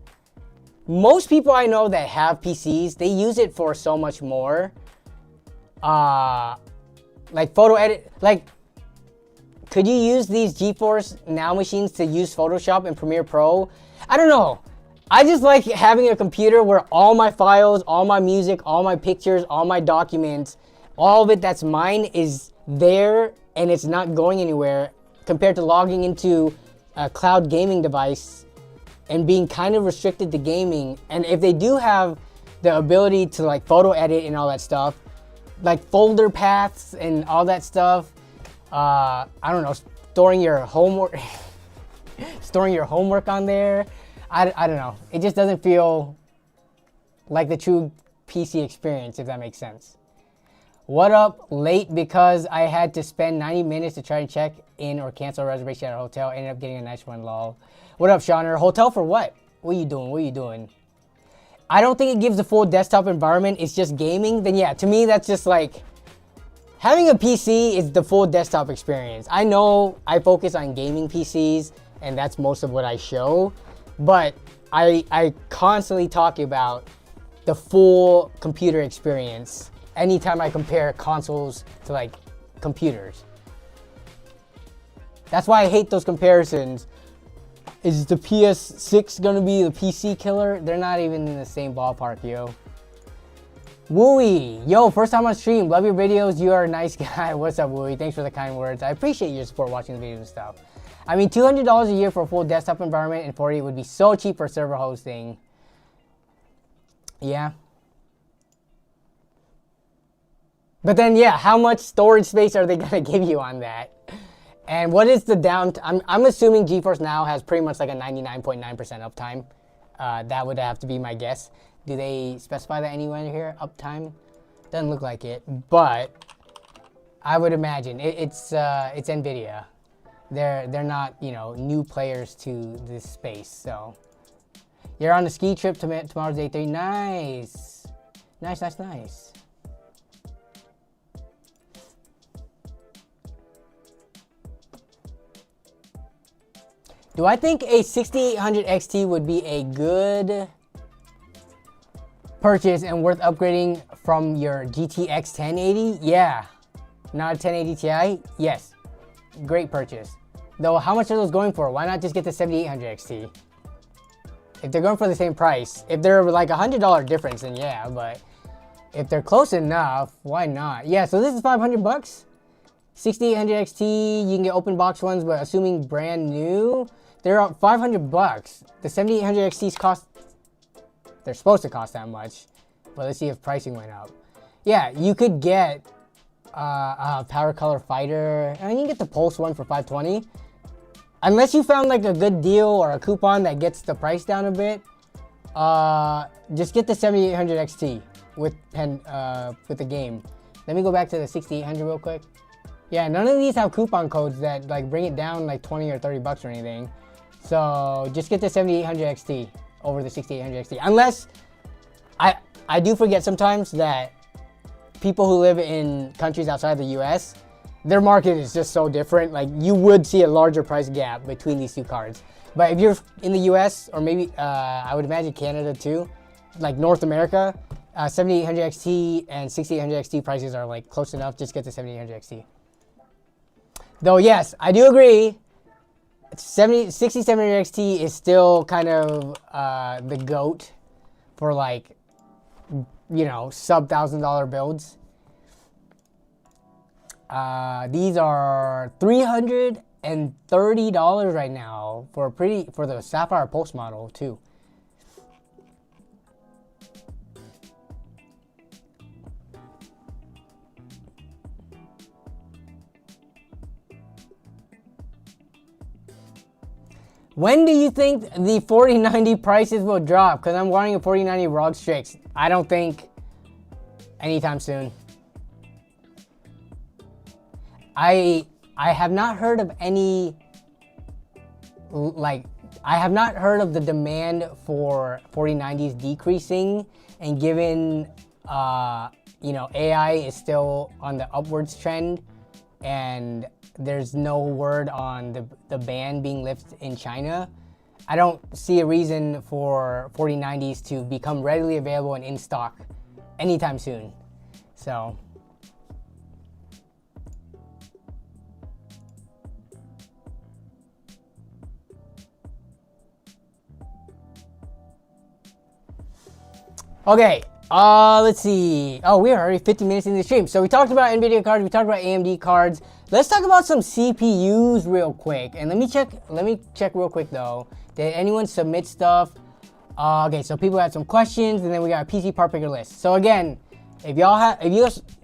Most people I know that have PCs, they use it for so much more. Like photo edit, like could you use these GeForce Now machines to use Photoshop and Premiere Pro? I don't know. I just like having a computer where all my files, all my music, all my pictures, all my documents, all of it that's mine is there and it's not going anywhere compared to logging into a cloud gaming device and being kind of restricted to gaming. And if they do have the ability to like photo edit and all that stuff, like folder paths and all that stuff, I don't know, storing your homework on there. I don't know. It just doesn't feel like the true PC experience, if that makes sense. What up? Late because I had to spend 90 minutes to try to check in or cancel a reservation at a hotel. Ended up getting a nice one, lol. What up, Shauner? Hotel for what? What are you doing? What are you doing? I don't think it gives the full desktop environment. It's just gaming. Then yeah, to me, that's just like having a PC is the full desktop experience. I know I focus on gaming PCs and that's most of what I show, but I constantly talk about the full computer experience anytime I compare consoles to like computers. That's why I hate those comparisons. Is the PS6 gonna be the PC killer? They're not even in the same ballpark, yo. Wooey, yo, first time on stream. Love your videos. You are a nice guy. What's up, Wooey? Thanks for the kind words. I appreciate your support watching the videos and stuff. I mean, $200 a year for a full desktop environment and 40 would be so cheap for server hosting. Yeah. But then, yeah, how much storage space are they gonna give you on that? And what is the downtime? I'm assuming GeForce Now has pretty much like a 99.9% uptime. That would have to be my guess. Do they specify that anywhere here? Uptime? Doesn't look like it, but I would imagine it's Nvidia. They're not, you know, new players to this space. So you're on a ski trip tomorrow's day 3. Nice, nice, nice, nice. Do I think a 6800 XT would be a good purchase and worth upgrading from your GTX 1080? Yeah. Not a 1080 Ti? Yes. Great purchase. Though, how much are those going for? Why not just get the 7800 XT? If they're going for the same price, if they're like $100 difference, then yeah, but if they're close enough, why not? Yeah, so this is 500 bucks. 6800 XT, you can get open box ones, but assuming brand new, they're up 500 bucks. The 7800 XTs cost, they're supposed to cost that much, but let's see if pricing went up. Yeah, you could get a Power Color Fighter, and you can get the Pulse one for 520. Unless you found like a good deal or a coupon that gets the price down a bit, just get the 7800 XT with the game. Let me go back to the 6800 real quick. Yeah, none of these have coupon codes that like bring it down like 20 or 30 bucks or anything. So just get the 7800 XT over the 6800 XT. Unless, I do forget sometimes that people who live in countries outside the US, their market is just so different. Like you would see a larger price gap between these two cards. But if you're in the US or maybe I would imagine Canada too, like North America, 7800 XT and 6800 XT prices are like close enough. Just get the 7800 XT. Though yes, I do agree, 6700 XT is still kind of the GOAT for like, you know, sub $1,000 builds. These are $330 right now for the Sapphire Pulse model too. When do you think the 4090 prices will drop? Because I'm wanting a 4090 ROG Strix. I don't think anytime soon. I have not heard of any like, I have not heard of the demand for 4090s decreasing, and given, you know, AI is still on the upwards trend, and there's no word on the ban being lifted in China, I don't see a reason for 4090s to become readily available and in stock anytime soon. So, okay, let's see. Oh, we're already 50 minutes in the stream. So we talked about Nvidia cards, we talked about AMD cards. Let's talk about some CPUs real quick. And let me check real quick though. Did anyone submit stuff? Okay, so people had some questions, and then we got a PC Partpicker list. So again, if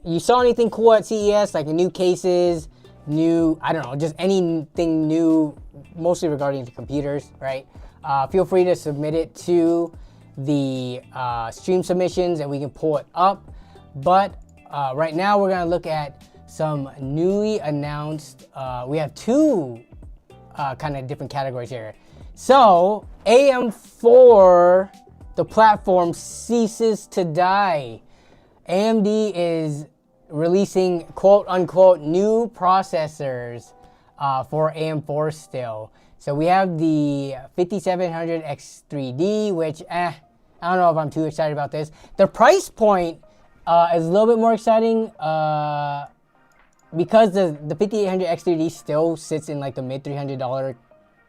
you saw anything cool at CES, like new cases, new, I don't know, just anything new, mostly regarding to computers, right? Feel free to submit it to the stream submissions and we can pull it up. But right now we're gonna look at some newly announced, we have two kind of different categories here. So AM4, the platform ceases to die. AMD is releasing quote unquote new processors for AM4 still. So we have the 5700X3D, which I don't know if I'm too excited about this. The price point is a little bit more exciting because the 5800X3D still sits in like the mid $300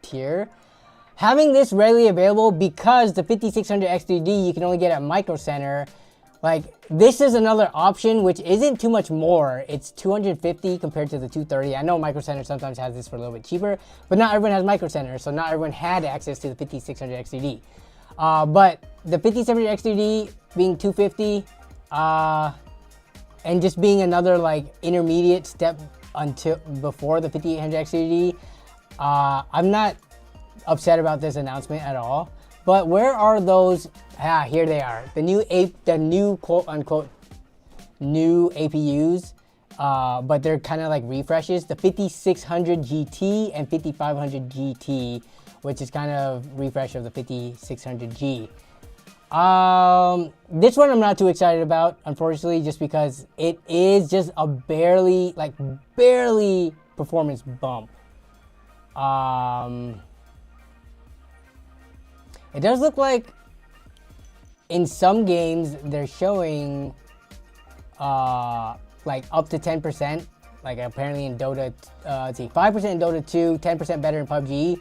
tier. Having this readily available, because the 5600X3D you can only get at Micro Center, like this is another option which isn't too much more. It's $250 compared to the $230. I know Micro Center sometimes has this for a little bit cheaper, but not everyone has Micro Center, so not everyone had access to the 5600X3D. But the 5700X3D being $250, and just being another like intermediate step until before the 5800X3D, I'm not upset about this announcement at all. But where are those? Here they are. The new quote unquote new APUs, but they're kind of like refreshes. The 5600 GT and 5500 GT, which is kind of refresh of the 5600G. This one I'm not too excited about, unfortunately, just because it is just a barely performance bump. It does look like in some games they're showing like up to 10%, like apparently in Dota, let's see, 5% in Dota 2, 10% better in PUBG.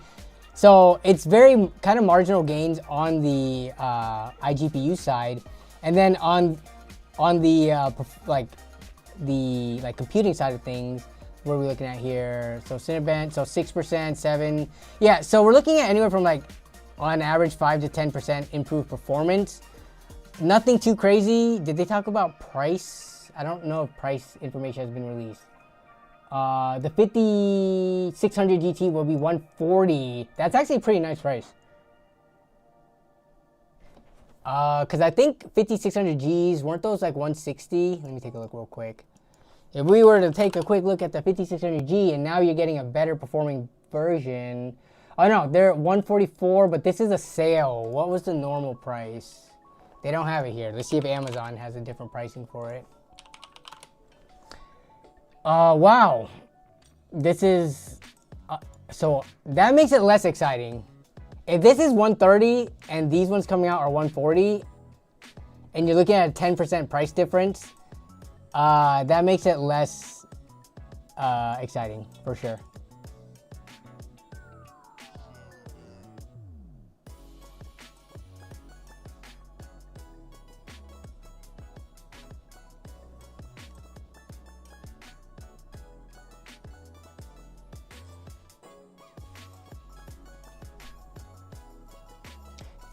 So it's very kind of marginal gains on the iGPU side, and then on the computing side of things, what are we looking at here? So Cinebench, so 6%, 7%, yeah. So we're looking at anywhere from like on average 5 to 10% improved performance. Nothing too crazy. Did they talk about price? I don't know if price information has been released. The 5600 GT will be $140. That's actually a pretty nice price. Because I think 5600Gs, weren't those like $160? Let me take a look real quick. If we were to take a quick look at the 5600G, and now you're getting a better performing version. Oh no, they're at $144, but this is a sale. What was the normal price? They don't have it here. Let's see if Amazon has a different pricing for it. Wow. This is... so that makes it less exciting. If this is $130 and these ones coming out are $140, and you're looking at a 10% price difference, that makes it less exciting, for sure.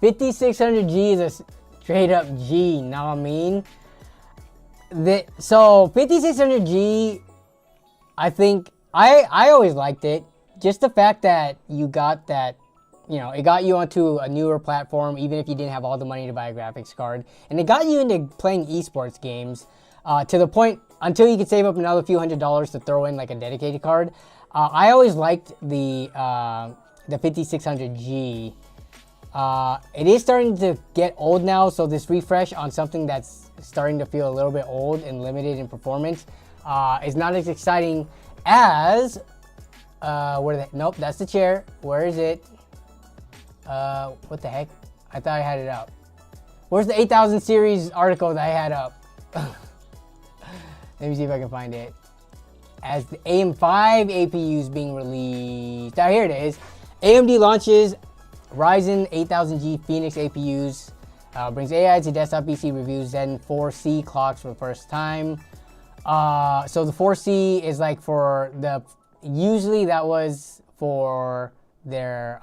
$5,600G is a straight up G, know what I mean? So $5,600G, I think, I always liked it. Just the fact that you got that, you know, it got you onto a newer platform, even if you didn't have all the money to buy a graphics card. And it got you into playing esports games to the point, until you could save up another few $100s to throw in like a dedicated card. I always liked the the 5600G. It is starting to get old now, so this refresh on something that's starting to feel a little bit old and limited in performance is not as exciting as nope, that's the chair. Where is it? What the heck? I thought I had it up. Where's the 8000 series article that I had up? Let me see if I can find it. As the AM5 APUs being released. Ah, here it is. AMD launches Ryzen 8000G Phoenix APUs. Brings AI to desktop PC, reviews Zen 4C clocks for the first time. So the 4C is like for the, usually that was for their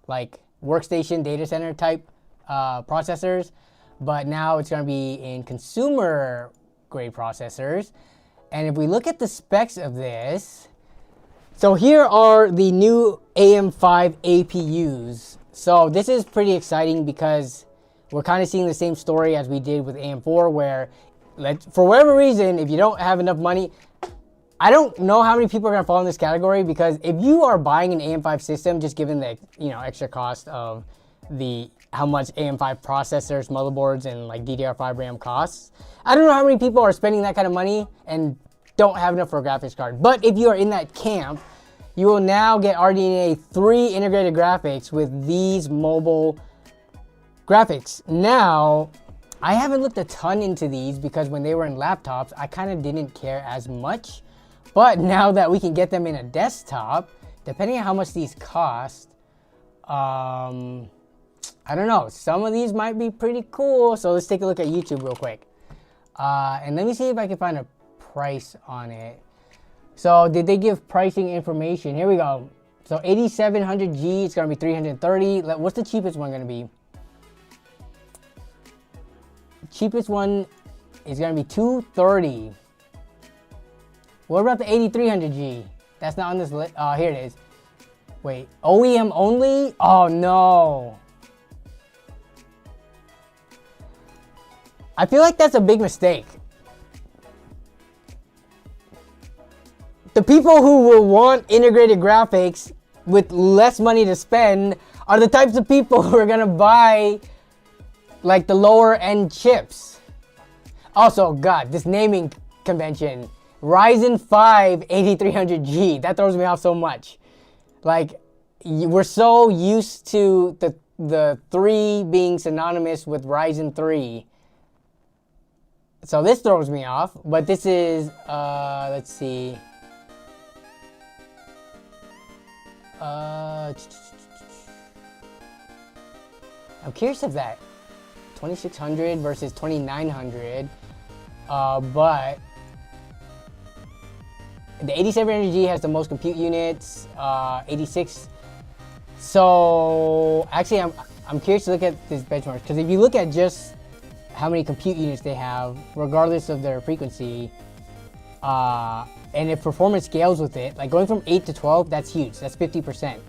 like workstation data center type processors, but now it's going to be in consumer grade processors. And if we look at the specs of this, so here are the new AM5 APUs. So this is pretty exciting because we're kind of seeing the same story as we did with AM4, where for whatever reason, if you don't have enough money, I don't know how many people are going to fall in this category, because if you are buying an AM5 system, just given the extra cost of how much AM5 processors, motherboards, and like DDR5 RAM costs, I don't know how many people are spending that kind of money and don't have enough for a graphics card. But if you are in that camp, you will now get RDNA 3 integrated graphics with these mobile graphics. Now, I haven't looked a ton into these because when they were in laptops, I kind of didn't care as much. But now that we can get them in a desktop, depending on how much these cost, I don't know. Some of these might be pretty cool. So let's take a look at YouTube real quick. And let me see if I can find a price on it. So did they give pricing information? Here we go. So 8700G, it's going to be 330. What's the cheapest one going to be? Cheapest one is going to be 230. What about the 8300G? That's not on this list. Here it is. Wait, OEM only? Oh no. I feel like that's a big mistake. The people who will want integrated graphics with less money to spend are the types of people who are gonna buy like the lower end chips. Also, God, this naming convention. Ryzen 5 8300G, that throws me off so much. Like, we're so used to the 3 being synonymous with Ryzen 3. So this throws me off, but this is, let's see. I'm curious if that 2600 versus 2900, but the 8700G has the most compute units, 86. So actually, I'm curious to look at this benchmark, because if you look at just how many compute units they have, regardless of their frequency, and if performance scales with it, like going from 8 to 12, that's huge. That's 50%.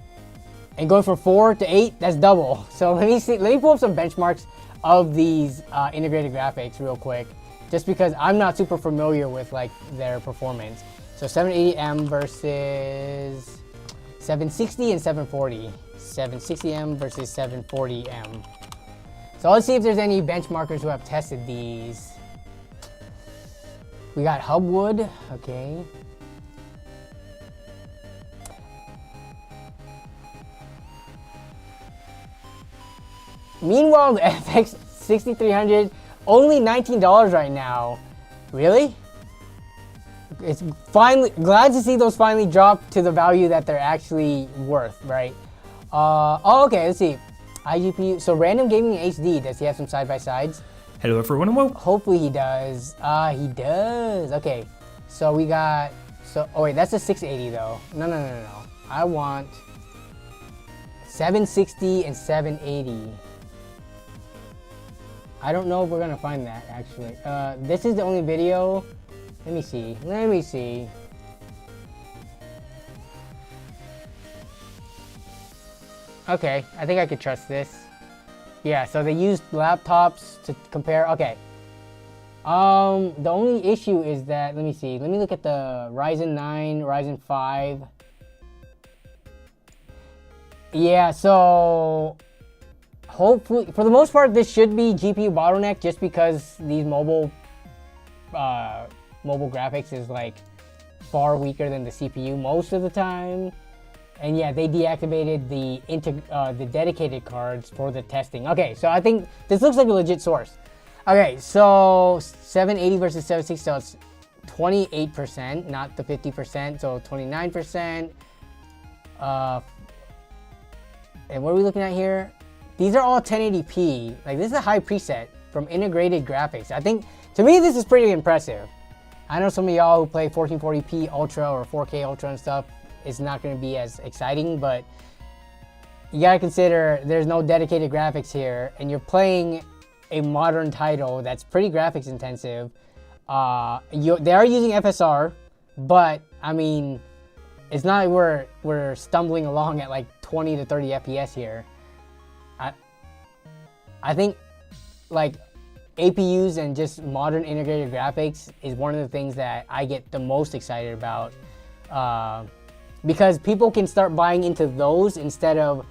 And going from 4 to 8, that's double. So let me pull up some benchmarks of these integrated graphics real quick, just because I'm not super familiar with like their performance. So 780M versus 760 and 740. 760M versus 740M. So let's see if there's any benchmarkers who have tested these. We got Hubwood, okay. Meanwhile, the FX 6300, only $19 right now. Really? It's finally, glad to see those finally drop to the value that they're actually worth, right? Oh, okay, let's see. iGPU, so Random Gaming HD, does he have some side-by-sides? Hello everyone and welcome. Hopefully he does. He does. Okay, so we got, oh wait, that's a 680 though. No. I want 760 and 780. I don't know if we're gonna find that actually. This is the only video. Let me see. Okay, I think I could trust this. Yeah, so they used laptops to compare. Okay. The only issue is that, let me see. Let me look at the Ryzen 9, Ryzen 5. Yeah, so hopefully, for the most part, this should be GPU bottleneck just because these mobile graphics is like far weaker than the CPU most of the time. And yeah, they deactivated the dedicated cards for the testing. Okay, so I think this looks like a legit source. Okay, so 780 versus 760, so it's 28%, not the 50%, so 29%. And what are we looking at here? These are all 1080p. Like, this is a high preset from integrated graphics. I think, to me, this is pretty impressive. I know some of y'all who play 1440p Ultra or 4K Ultra and stuff, it's not going to be as exciting, but you got to consider there's no dedicated graphics here, and you're playing a modern title that's pretty graphics intensive. They are using FSR, but I mean, it's not like we're stumbling along at like 20 to 30 FPS here. I think like APUs and just modern integrated graphics is one of the things that I get the most excited about, because people can start buying into those instead of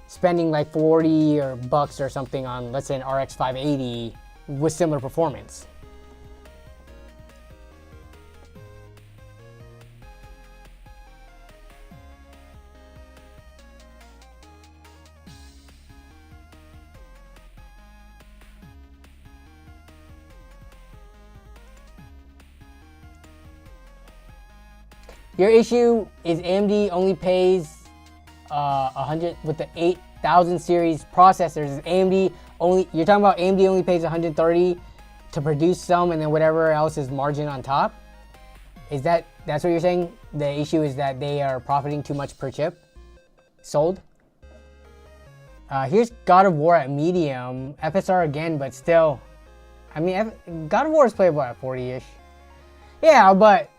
spending like 40 or bucks or something on, let's say, an RX 580 with similar performance. Your issue is AMD only pays 100 with the 8000 series processors. AMD only, you're talking about AMD only pays 130 to produce some, and then whatever else is margin on top. That's what you're saying? The issue is that they are profiting too much per chip sold. Here's God of War at medium, FSR again, but still, I mean, God of War is playable at 40-ish. Yeah, but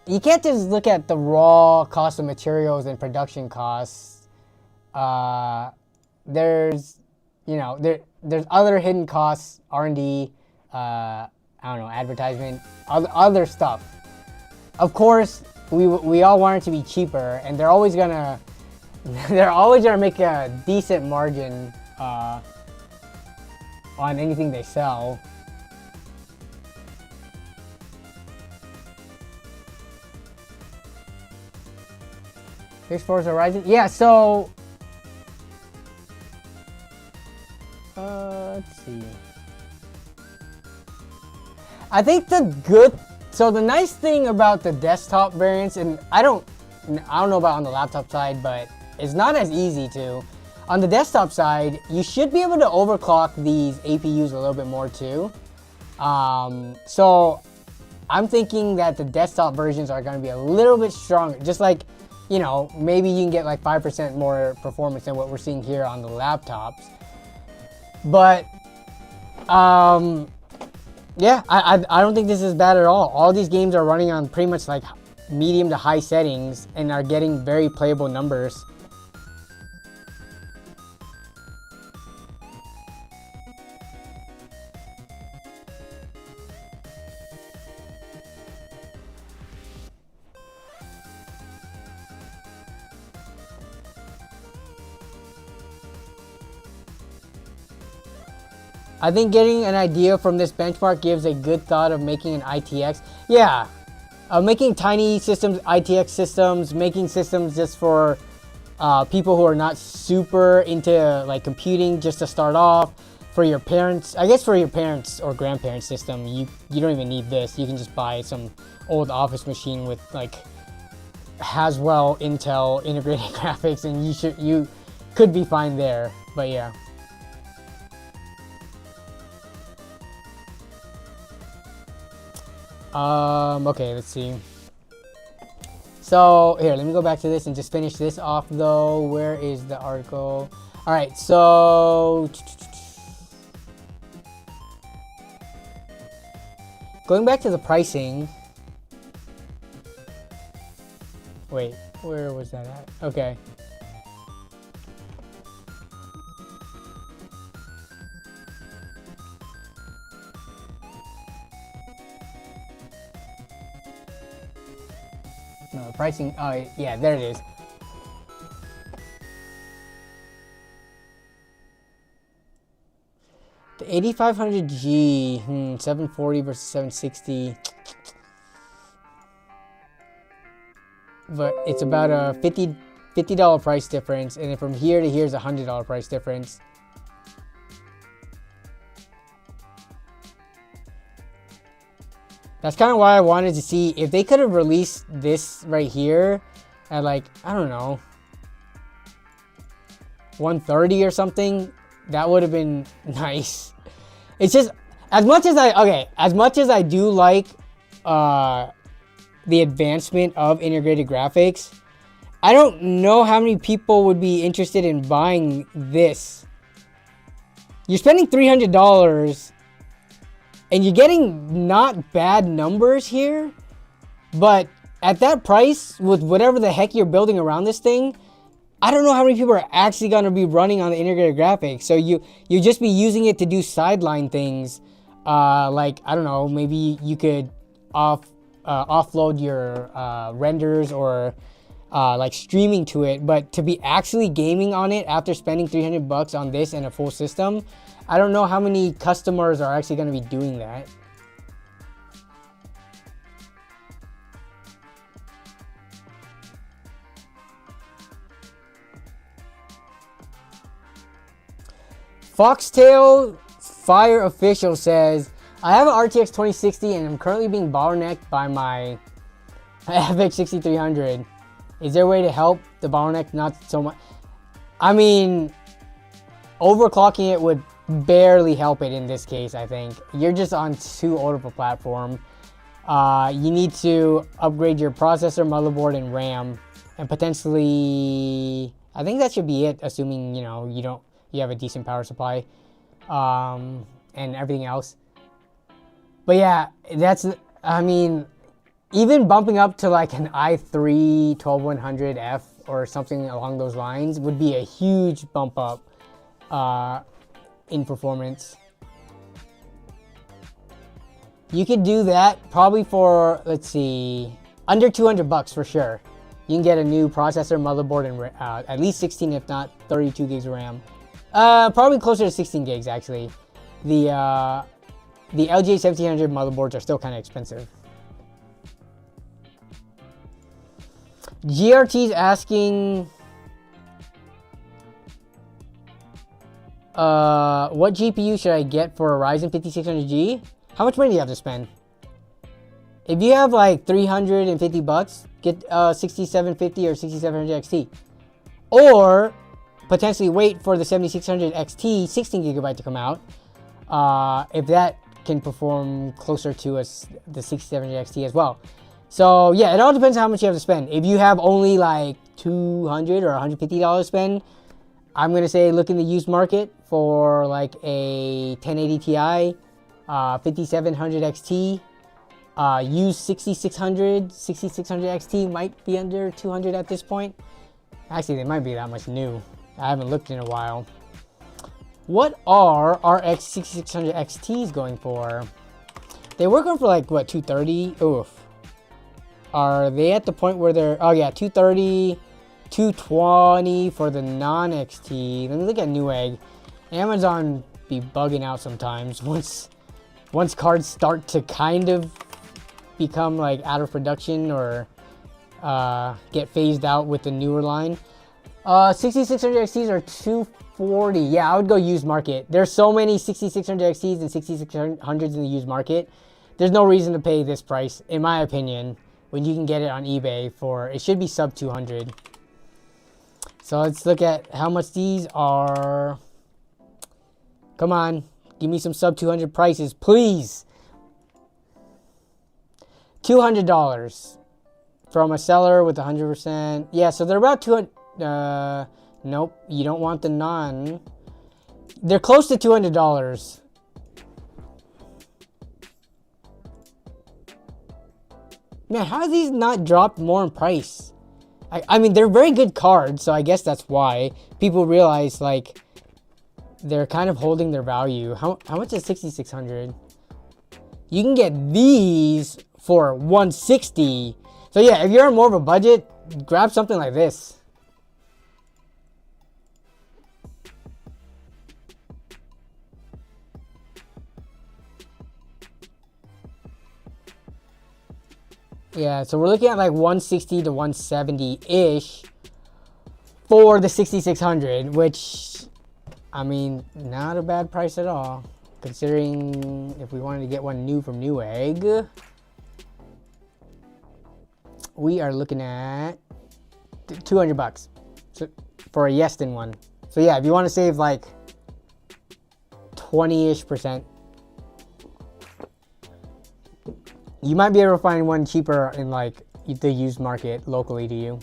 you can't just look at the raw cost of materials and production costs. There's other hidden costs, R&D, I don't know, advertisement, other stuff. Of course, we all want it to be cheaper, and they're always gonna make a decent margin on anything they sell. Here's Forza Horizon. Yeah, so let's see. I think the nice thing about the desktop variants, and I don't know about on the laptop side, but it's not as easy to. On the desktop side, you should be able to overclock these APUs a little bit more too. So I'm thinking that the desktop versions are going to be a little bit stronger, just like, you know, maybe you can get like 5% more performance than what we're seeing here on the laptops. But, yeah, I don't think this is bad at all. All these games are running on pretty much like medium to high settings and are getting very playable numbers. I think getting an idea from this benchmark gives a good thought of making an ITX. Yeah, making tiny systems, ITX systems, making systems just for people who are not super into like computing, just to start off. For your parents, I guess for your parents or grandparents system, you don't even need this. You can just buy some old office machine with like Haswell Intel integrated graphics, and you could be fine there. But yeah. Okay, let's see. So here, let me go back to this and just finish this off though. Where is the article? All right, so going back to the pricing. Wait, where was that at? Okay. No, pricing, oh yeah, there it is. 8500G, 740 versus 760. But it's about a $50 price difference, and then from here to here is a $100 price difference. That's kind of why I wanted to see if they could have released this right here at like, I don't know, 130 or something. That would have been nice. It's just, as much as I do like the advancement of integrated graphics, I don't know how many people would be interested in buying this. You're spending $300 and you're getting not bad numbers here, but at that price, with whatever the heck you're building around this thing, I don't know how many people are actually going to be running on the integrated graphics. So you just be using it to do sideline things. Like, I don't know, maybe you could offload your renders or like streaming to it. But to be actually gaming on it after spending $300 on this and a full system, I don't know how many customers are actually going to be doing that. Foxtail Fire Official says, I have an RTX 2060 and I'm currently being bottlenecked by my FX 6300. Is there a way to help the bottleneck not so much? I mean, overclocking it would barely help it in this case, I think. You're just on too old of a platform. You need to upgrade your processor, motherboard, and RAM. And potentially, I think that should be it, assuming, you know, you have a decent power supply and everything else. But yeah, I mean, even bumping up to like an i3 12100F or something along those lines would be a huge bump up in performance. You could do that probably for, let's see, under $200 for sure. You can get a new processor, motherboard, and at least 16, if not 32 gigs of RAM. Probably closer to 16 gigs actually. The LGA 1700 motherboards are still kind of expensive. GRT's asking, what GPU should I get for a Ryzen 5600G? How much money do you have to spend? If you have like $350, get 6750 or 6700 XT. Or potentially wait for the 7600 XT 16GB to come out. If that can perform closer to the 6700 XT as well. So yeah, it all depends on how much you have to spend. If you have only like $200 or $150 to spend, I'm gonna say look in the used market for like a 1080 Ti, 5700 XT. Used 6600 XT might be under 200 at this point. Actually, they might be that much new. I haven't looked in a while. What are RX 6600 XTs going for? They were going for like, what, 230? Oof. Are they at the point where they're, oh yeah, 230, 220 for the non-XT. Let me look at Newegg. Amazon be bugging out sometimes once cards start to kind of become like out of production or get phased out with the newer line. 6600 XTs are 240. Yeah, I would go used market. There's so many 6600 XTs and 6600s in the used market. There's no reason to pay this price, in my opinion, when you can get it on eBay for, it should be sub 200. So let's look at how much these are. Come on, give me some sub 200 prices, please. $200 from a seller with 100%. Yeah, so they're about 200. Nope, you don't want the non. They're close to $200. Man, how have these not dropped more in price? I mean, they're very good cards, so I guess that's why people realize like they're kind of holding their value. How much is 6600? You can get these for 160. So yeah, if you're on more of a budget, grab something like this. Yeah, so we're looking at like 160 to 170-ish for the 6600, which, I mean, not a bad price at all, considering if we wanted to get one new from Newegg. We are looking at 200 bucks for a Yeston one. So yeah, if you want to save like 20-ish%, you might be able to find one cheaper in like the used market locally to you.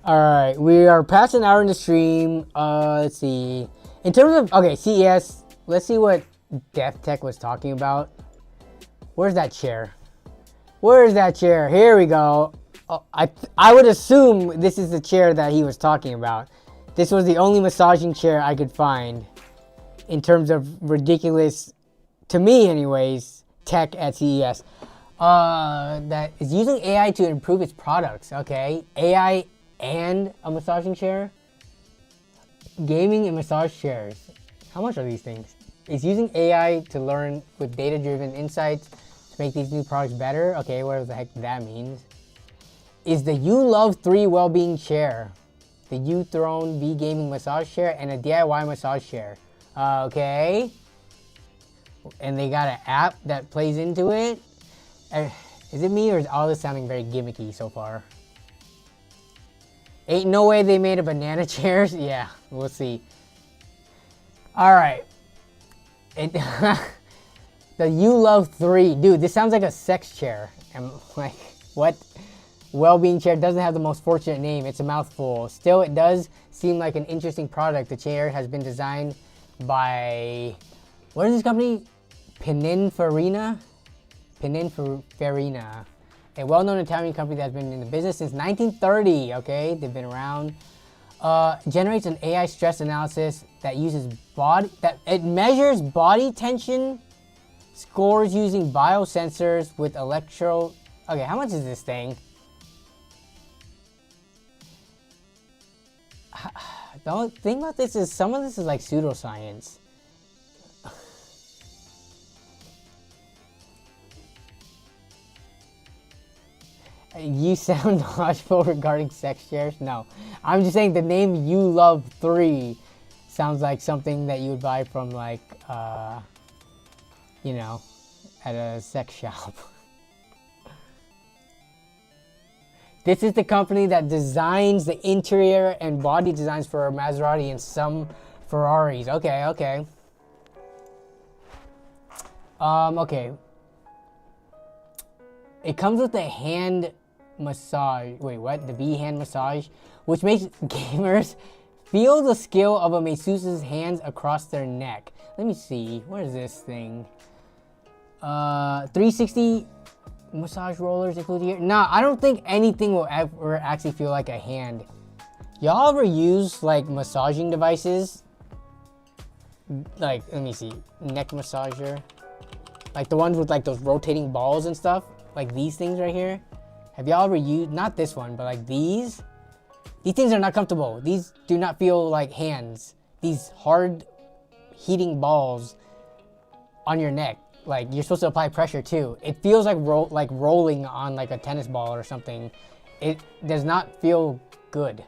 All right, we are past an hour in the stream. Let's see. In terms of, okay, CES, let's see what DevTech was talking about. Where's that chair? Where's that chair? Here we go. Oh, I would assume this is the chair that he was talking about. This was the only massaging chair I could find in terms of ridiculous, to me anyways, tech at CES. That is using AI to improve its products. Okay, AI and a massaging chair. Gaming and massage chairs. How much are these things? It's using AI to learn with data-driven insights to make these new products better. Okay, what the heck that means? Is the ULove 3 well-being chair, the U-Throne V gaming massage chair, and a DIY massage chair. Okay. And they got an app that plays into it. Is it me or is all this sounding very gimmicky so far? Ain't no way they made a banana chairs. Yeah, we'll see. All right. The ULove 3. Dude, this sounds like a sex chair. I'm like, what? Well-being chair doesn't have the most fortunate name. It's a mouthful. Still, it does seem like an interesting product. The chair has been designed by, what is this company? Pininfarina? Pininfarina. A well-known Italian company that's been in the business since 1930, okay? They've been around. Generates an AI stress analysis that uses it measures body tension scores using biosensors with electro. Okay, how much is this thing? The thing about this is some of this is like pseudoscience. You sound knowledgeable regarding sex chairs? No. I'm just saying the name ULove 3 sounds like something that you would buy from like, you know, at a sex shop. This is the company that designs the interior and body designs for a Maserati and some Ferraris. Okay, okay. Okay. It comes with a hand massage. Wait, what? The V hand massage, which makes gamers feel the skill of a masseuse's hands across their neck. Let me see. What is this thing? 360 massage rollers included here. Nah, I don't think anything will ever actually feel like a hand. Y'all ever use like massaging devices? Like, let me see. Neck massager. Like the ones with like those rotating balls and stuff. Like these things right here. Have y'all ever used, not this one, but like these? These things are not comfortable. These do not feel like hands. These hard heating balls on your neck. Like you're supposed to apply pressure too. It feels like rolling on like a tennis ball or something. It does not feel good.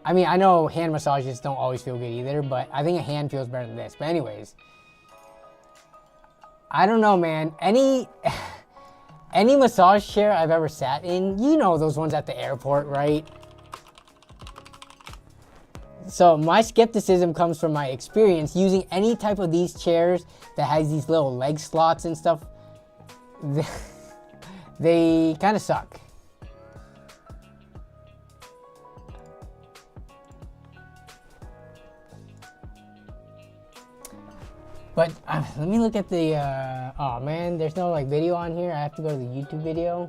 I mean, I know hand massages don't always feel good either, but I think a hand feels better than this. But anyways, I don't know, man. Any massage chair I've ever sat in, you know those ones at the airport, right? So my skepticism comes from my experience using any type of these chairs that has these little leg slots and stuff. They kind of suck. But let me look at the, oh man, there's no like video on here. I have to go to the YouTube video.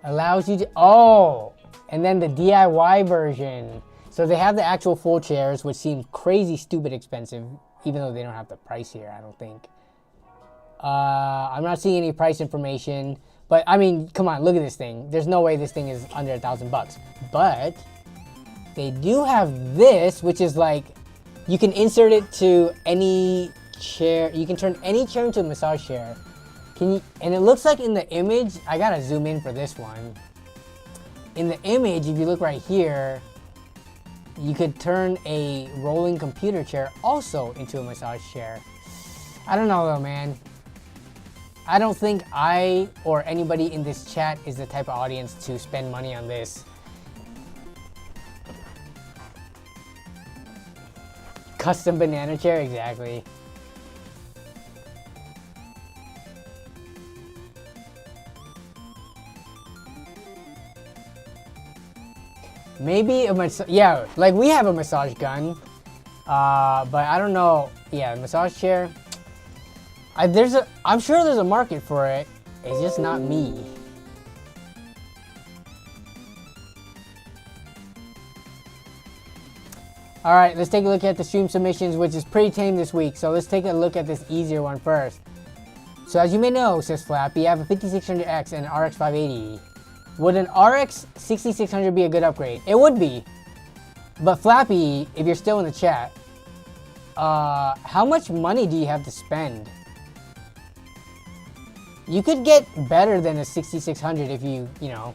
Allows you to, oh, and then the DIY version. So they have the actual full chairs, which seem crazy stupid expensive, even though they don't have the price here, I don't think. I'm not seeing any price information, But I mean, come on, look at this thing. There's no way this thing is under $1,000. But they do have this, which is like, you can insert it to any chair. You can turn any chair into a massage chair. And it looks like in the image, I gotta zoom in for this one. In the image, if you look right here, you could turn a rolling computer chair also into a massage chair. I don't know though, man. I don't think I or anybody in this chat is the type of audience to spend money on this. Custom banana chair, exactly. Maybe yeah, like we have a massage gun, but I don't know. Yeah, massage chair. I'm sure there's a market for it. It's just not me. All right, let's take a look at the stream submissions, which is pretty tame this week. So let's take a look at this easier one first. So as you may know, says Flappy, I have a 5600X and an RX 580. Would an RX 6600 be a good upgrade? It would be. But Flappy, if you're still in the chat, how much money do you have to spend? You could get better than a 6600 if you know,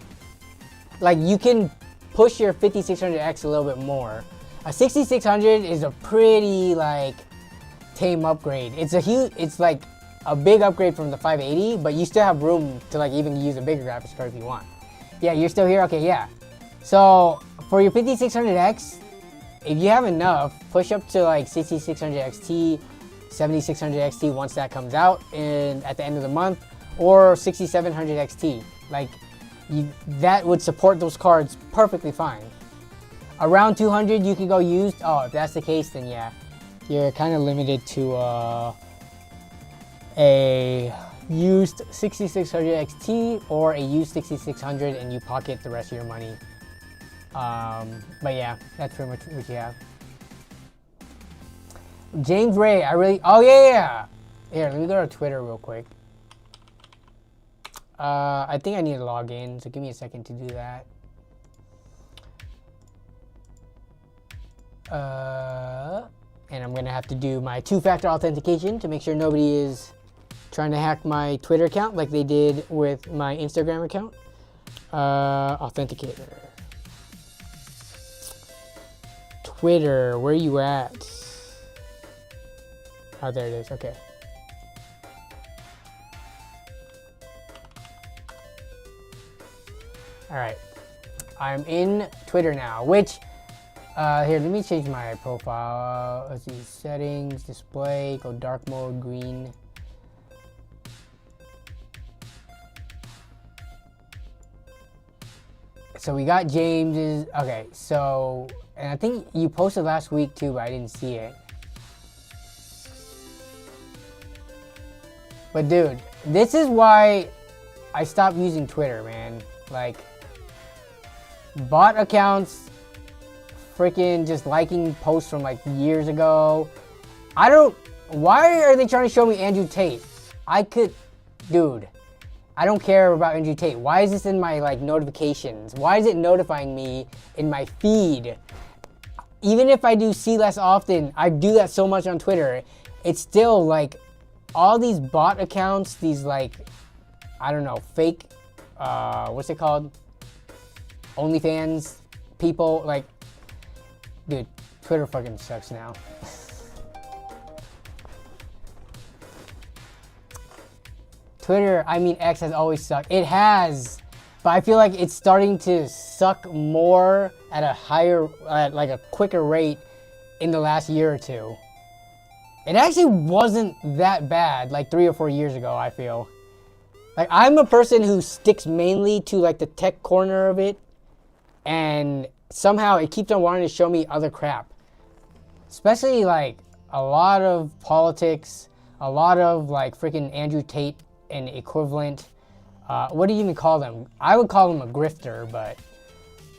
like you can push your 5600X a little bit more. A 6600 is a pretty like tame upgrade. It's like a big upgrade from the 580, but you still have room to like even use a bigger graphics card if you want. Yeah, you're still here? Okay, yeah. So for your 5600X, if you have enough, push up to like 6600 XT, 7600 XT once that comes out at the end of the month, or 6700 XT. Like that would support those cards perfectly fine. Around 200 you can go used. Oh, if that's the case, then yeah, you're kind of limited to a used 6600 XT or a used 6600 and you pocket the rest of your money. But yeah, that's pretty much what you have. James Ray, oh yeah. Here, let me go to Twitter real quick. I think I need to log in, so give me a second to do that. And I'm gonna have to do my two-factor authentication to make sure nobody is trying to hack my Twitter account like they did with my Instagram account. Authenticator. Twitter, where you at? Oh, there it is, okay. All right, I'm in Twitter now, which, here, let me change my profile. Let's see, settings, display, go dark mode, green. So we got James's, okay, so, and I think you posted last week too, but I didn't see it. But dude, this is why I stopped using Twitter, man. Like, bot accounts freaking just liking posts from like years ago. Why are they trying to show me Andrew Tate? Dude, I don't care about Andrew Tate. Why is this in my like notifications? Why is it notifying me in my feed? Even if I do see less often, I do that so much on Twitter. It's still like all these bot accounts, these like, I don't know, fake, what's it called? OnlyFans people, like, dude, Twitter fucking sucks now. Twitter, I mean, X has always sucked. It has, but I feel like it's starting to suck more at like a quicker rate in the last year or two. It actually wasn't that bad like 3 or 4 years ago, I feel. Like, I'm a person who sticks mainly to like the tech corner of it, and somehow it keeps on wanting to show me other crap. Especially like a lot of politics, a lot of like freaking Andrew Tate and equivalent. What do you even call them? I would call them a grifter, but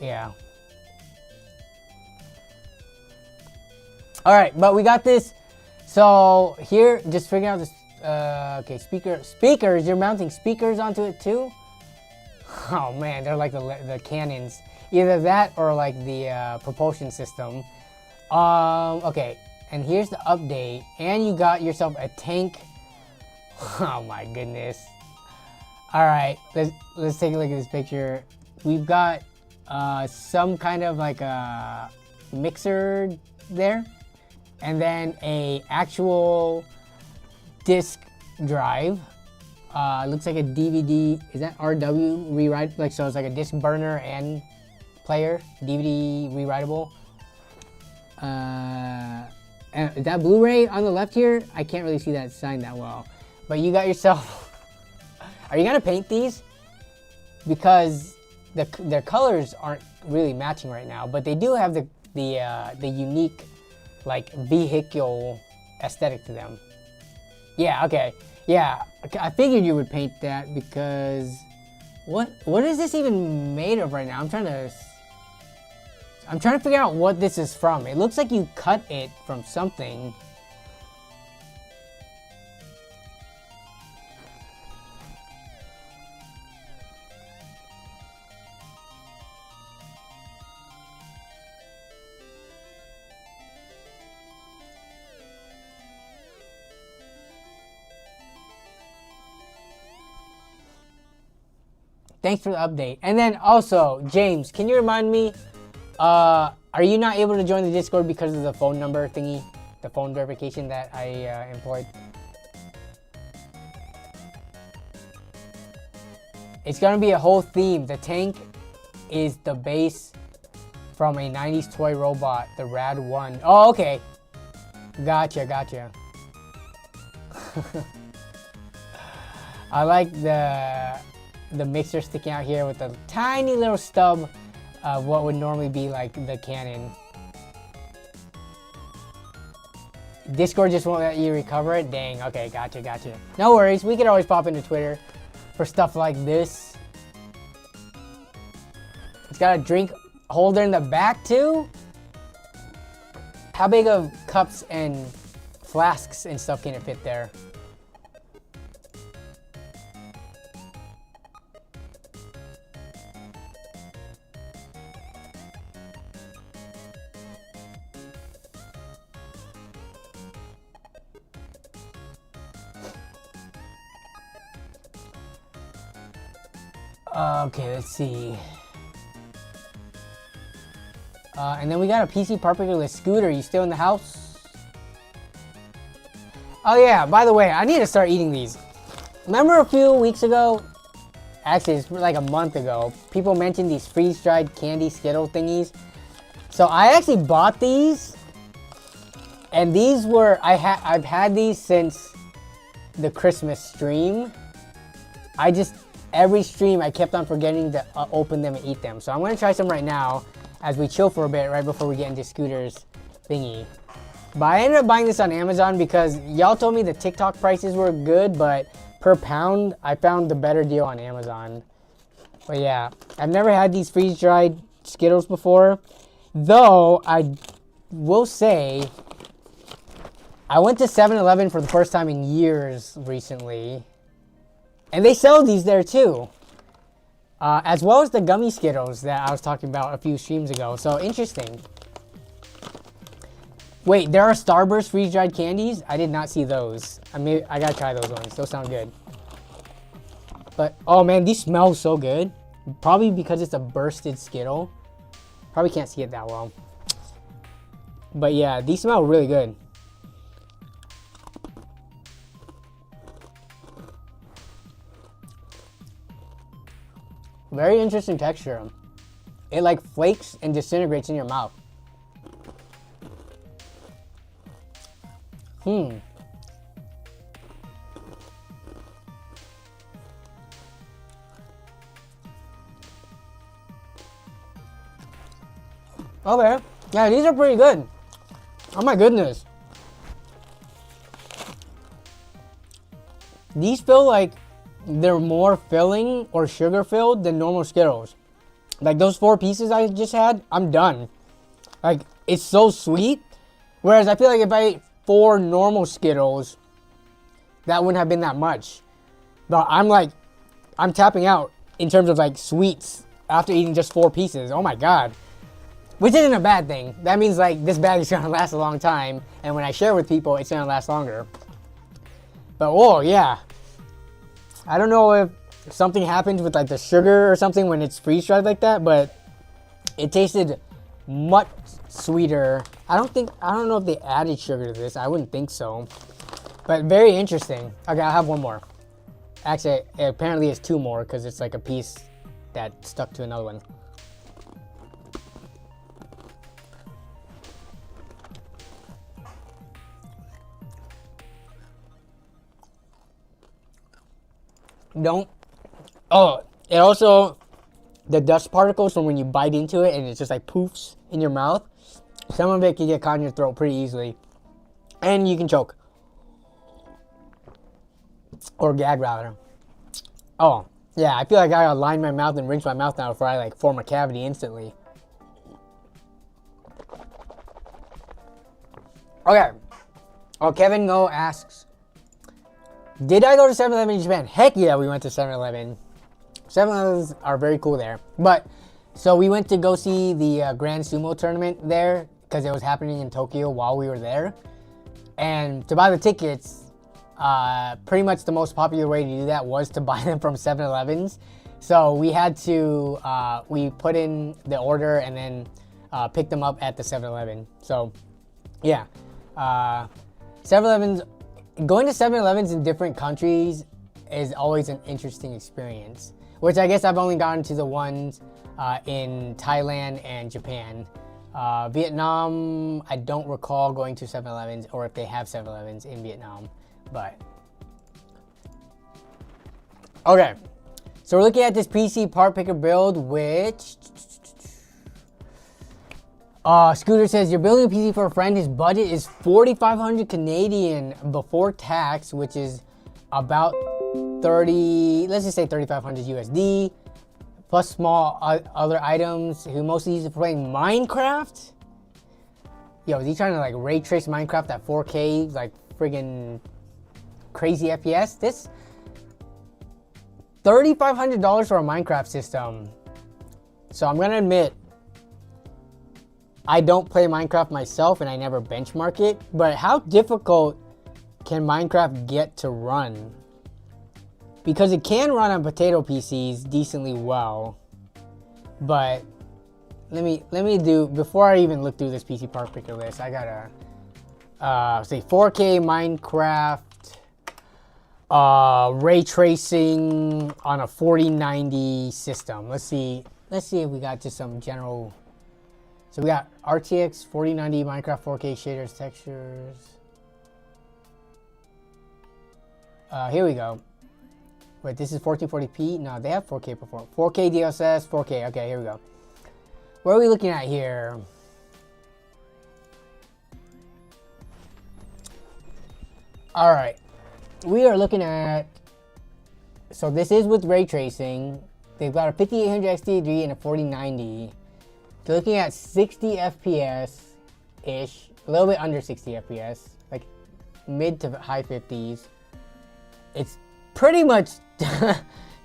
yeah. All right, but we got this. So here, just figuring out this. Okay, speakers. You're mounting speakers onto it too? Oh man, they're like the cannons. Either that or like the propulsion system. Okay, and here's the update. And you got yourself a tank. Oh my goodness. All right, let's take a look at this picture. We've got some kind of like a mixer there, and then a actual disk drive. Looks like a DVD. Is that RW rewrite? Like, so it's like a disc burner and player, DVD rewritable. And is that Blu-ray on the left here? I can't really see that sign that well. But you got yourself. Are you gonna paint these? Because their colors aren't really matching right now, but they do have the unique like vehicle aesthetic to them. Yeah. Okay. Yeah. I figured you would paint that because what is this even made of right now? I'm trying to figure out what this is from. It looks like you cut it from something. Thanks for the update. And then also, James, can you remind me, are you not able to join the Discord because of the phone number thingy? The phone verification that I employed? It's gonna be a whole theme. The tank is the base from a 90s toy robot, the Rad 1. Oh, okay. Gotcha. I like the mixer sticking out here with a tiny little stub of what would normally be like the cannon. Discord just won't let you recover it? Dang, okay, gotcha. No worries, we could always pop into Twitter for stuff like this. It's got a drink holder in the back too? How big of cups and flasks and stuff can it fit there? Okay, let's see. And then we got a PC Partpicker with Scooter. You still in the house? Oh yeah, by the way, I need to start eating these. Remember a few weeks ago, actually it's like a month ago, people mentioned these freeze-dried candy Skittle thingies. So I actually bought these, and these were, I've had these since the Christmas stream. Every stream I kept on forgetting to open them and eat them. So I'm gonna try some right now as we chill for a bit right before we get into Scooter's thingy. But I ended up buying this on Amazon because y'all told me the TikTok prices were good, but per pound, I found the better deal on Amazon. But yeah, I've never had these freeze-dried Skittles before. Though, I will say, I went to 7-Eleven for the first time in years recently. And they sell these there too. As well as the gummy Skittles that I was talking about a few streams ago. So, interesting. Wait, there are Starburst freeze-dried candies? I did not see those. I gotta try those ones. Those sound good. But, oh man, these smell so good. Probably because it's a bursted Skittle. Probably can't see it that well. But yeah, these smell really good. Very interesting texture. It like flakes and disintegrates in your mouth. Okay, yeah, these are pretty good. Oh my goodness. These feel like they're more filling or sugar filled than normal Skittles. Like those 4 pieces I just had, I'm done. Like, it's so sweet. Whereas I feel like if I ate 4 normal Skittles, that wouldn't have been that much. But I'm tapping out in terms of like sweets after eating just 4 pieces. Oh my god. Which isn't a bad thing. That means like this bag is gonna last a long time, and when I share with people, it's gonna last longer. But oh yeah. I don't know if something happens with like the sugar or something when it's freeze-dried like that, but it tasted much sweeter. I don't know if they added sugar to this. I wouldn't think so. But very interesting. Okay, I'll have one more. Actually, apparently it's 2 more because it's like a piece that stuck to another one. It also, the dust particles from when you bite into it and it just like poofs in your mouth, some of it can get caught in your throat pretty easily. And you can choke. Or gag rather. Oh, yeah, I feel like I gotta line my mouth and rinse my mouth now before I like form a cavity instantly. Okay. Oh, Kevin Go asks, did I go to 7-Eleven in Japan? Heck yeah, we went to 7-Eleven. 7-Elevens are very cool there. But, so we went to go see the Grand Sumo tournament there because it was happening in Tokyo while we were there. And to buy the tickets, pretty much the most popular way to do that was to buy them from 7-Elevens. So we had to, we put in the order and then pick them up at the 7-Eleven. So, yeah. 7-Elevens, going to 7-Elevens in different countries is always an interesting experience. Which I guess I've only gotten to the ones in Thailand and Japan. Vietnam, I don't recall going to 7-Elevens or if they have 7-Elevens in Vietnam. But, okay. So we're looking at this PC Partpicker build, which Scooter says, you're building a PC for a friend. His budget is 4,500 Canadian before tax, which is about 30, let's just say 3,500 USD, plus small other items, who mostly uses it for playing Minecraft. Yo, is he trying to like ray trace Minecraft at 4K, like friggin' crazy FPS? This $3,500 for a Minecraft system. So I'm gonna admit, I don't play Minecraft myself and I never benchmark it, but how difficult can Minecraft get to run? Because it can run on potato PCs decently well, but let me do, before I even look through this PC Partpicker list, I gotta say 4K Minecraft ray tracing on a 4090 system. Let's see if we got just some general. So we got RTX 4090 Minecraft 4K shaders, textures. Here we go. Wait, this is 1440p? No, they have 4K performance. 4K DLSS, 4K. Okay, here we go. What are we looking at here? All right. We are looking at, so this is with ray tracing. They've got a 5800 XT3 and a 4090. They're looking at 60 FPS-ish, a little bit under 60 FPS, like mid to high 50s. It's pretty much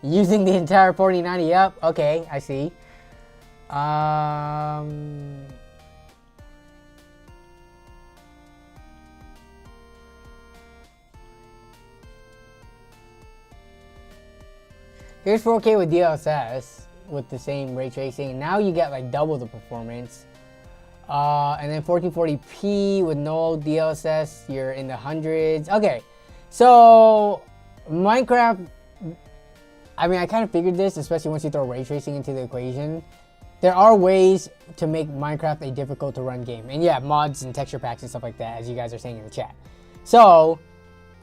using the entire 4090 up. Okay, I see. Here's 4K with DLSS with the same ray tracing. Now you get like double the performance. And then 1440p with no DLSS, you're in the hundreds. Okay, so Minecraft, I mean, I kind of figured this, especially once you throw ray tracing into the equation. There are ways to make Minecraft a difficult to run game. And yeah, mods and texture packs and stuff like that, as you guys are saying in the chat. So,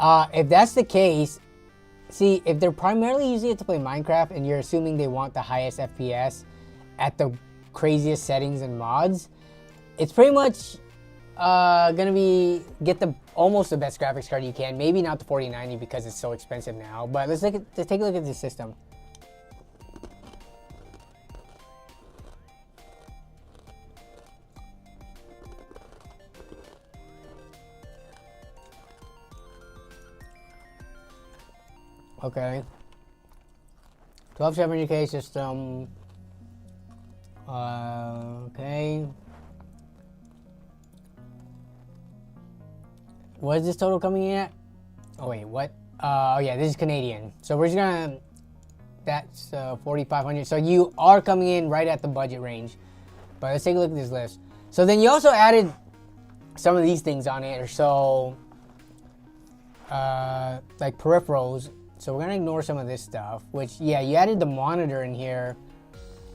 if that's the case, see, if they're primarily using it to play Minecraft and you're assuming they want the highest FPS at the craziest settings and mods, it's pretty much gonna be get the almost the best graphics card you can. Maybe not the 4090 because it's so expensive now. But let's take a look at the system. Okay. 12700K system. Okay. What is this total coming in at? Oh wait, what? Oh yeah, this is Canadian. So we're just gonna, that's 4,500. So you are coming in right at the budget range. But let's take a look at this list. So then you also added some of these things on it, or so, like peripherals. So we're gonna ignore some of this stuff, which, yeah, you added the monitor in here.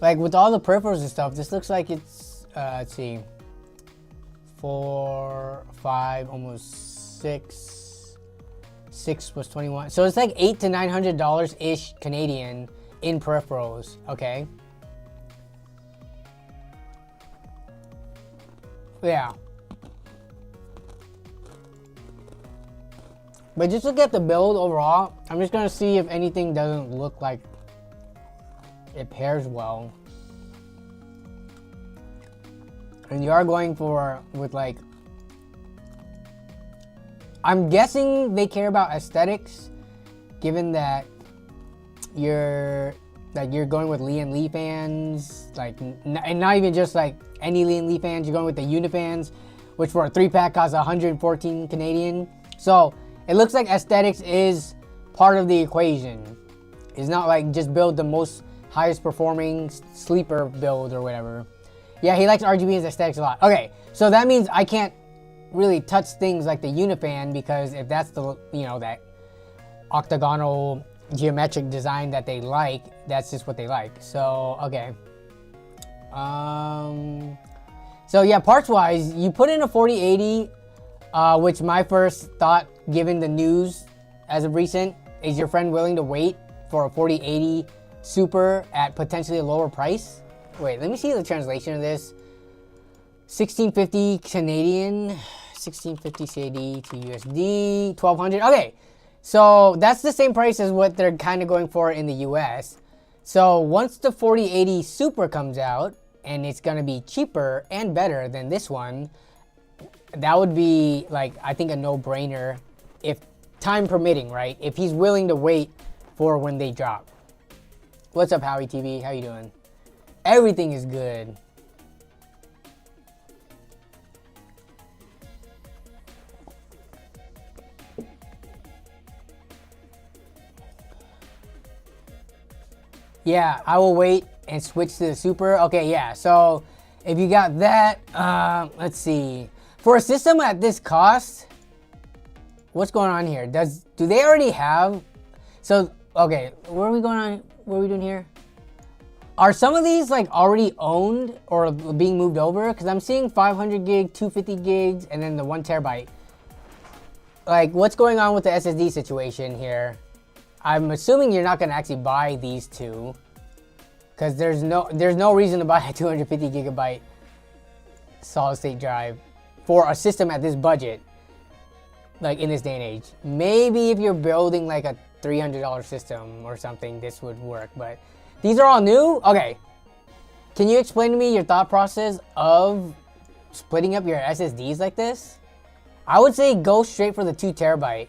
Like with all the peripherals and stuff, this looks like it's, let's see, 4, 5, almost 6. 6 was 21. So it's like $800 to $900-ish Canadian in peripherals, okay? Yeah. But just look at the build overall. I'm just gonna see if anything doesn't look like it pairs well. And you are going for, with like, I'm guessing they care about aesthetics, given that you're going with Lee and Lee fans, like, and not even just like any Lee and Lee fans. You're going with the Unifans, which for a 3-pack costs 114 Canadian. So it looks like aesthetics is part of the equation. It's not like just build the most highest performing sleeper build or whatever. Yeah, he likes RGB's aesthetics a lot. Okay, so that means I can't really touch things like the Unifan, because if that's the, you know, that octagonal geometric design that they like, that's just what they like. So, okay. So yeah, parts wise, you put in a 4080, which my first thought, given the news as of recent, is your friend willing to wait for a 4080 Super at potentially a lower price? Wait, let me see the translation of this. 1650 Canadian, 1650 CAD to USD, 1200. Okay, so that's the same price as what they're kind of going for in the US. So once the 4080 Super comes out, and it's gonna be cheaper and better than this one, that would be like, I think, a no-brainer, if time permitting, right? If he's willing to wait for when they drop. What's up, Howie TV? How you doing? Everything is good. Yeah, I will wait and switch to the Super. Okay, yeah, so if you got that, let's see. For a system at this cost, what's going on here? Do they already have, so, okay, where are we going on? What are we doing here? Are some of these like already owned or being moved over? Because I'm seeing 500 gig, 250 gigs, and then the 1 terabyte. Like, what's going on with the SSD situation here? I'm assuming you're not going to actually buy these two, because there's no reason to buy a 250 gigabyte solid state drive for a system at this budget, like in this day and age. Maybe if you're building like a $300 system or something, this would work, but these are all new? Okay. Can you explain to me your thought process of splitting up your SSDs like this? I would say go straight for the 2 terabyte.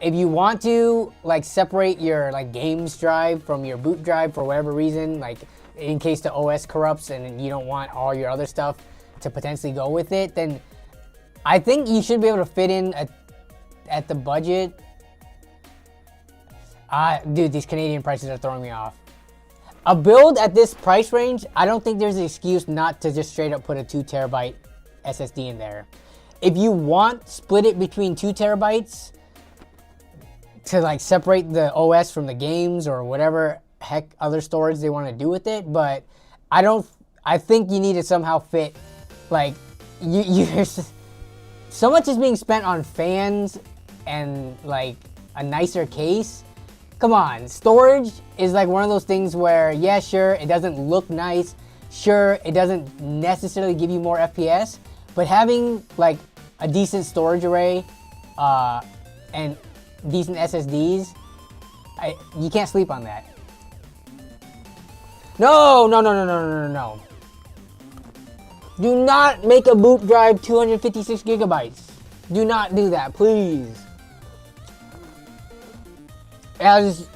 If you want to like separate your like games drive from your boot drive for whatever reason, like in case the OS corrupts and you don't want all your other stuff to potentially go with it, then I think you should be able to fit in at the budget. Dude, these Canadian prices are throwing me off. A build at this price range, I don't think there's an excuse not to just straight up put a 2 terabyte SSD in there. If you want, split it between 2 terabytes to like separate the OS from the games or whatever heck other storage they want to do with it. But I think you need to somehow fit, like, so much is being spent on fans and like a nicer case. Come on, storage is like one of those things where, yeah, sure, it doesn't look nice. Sure, it doesn't necessarily give you more FPS, but having like a decent storage array and decent SSDs, you can't sleep on that. No. Do not make a boot drive 256 gigabytes. Do not do that, please. as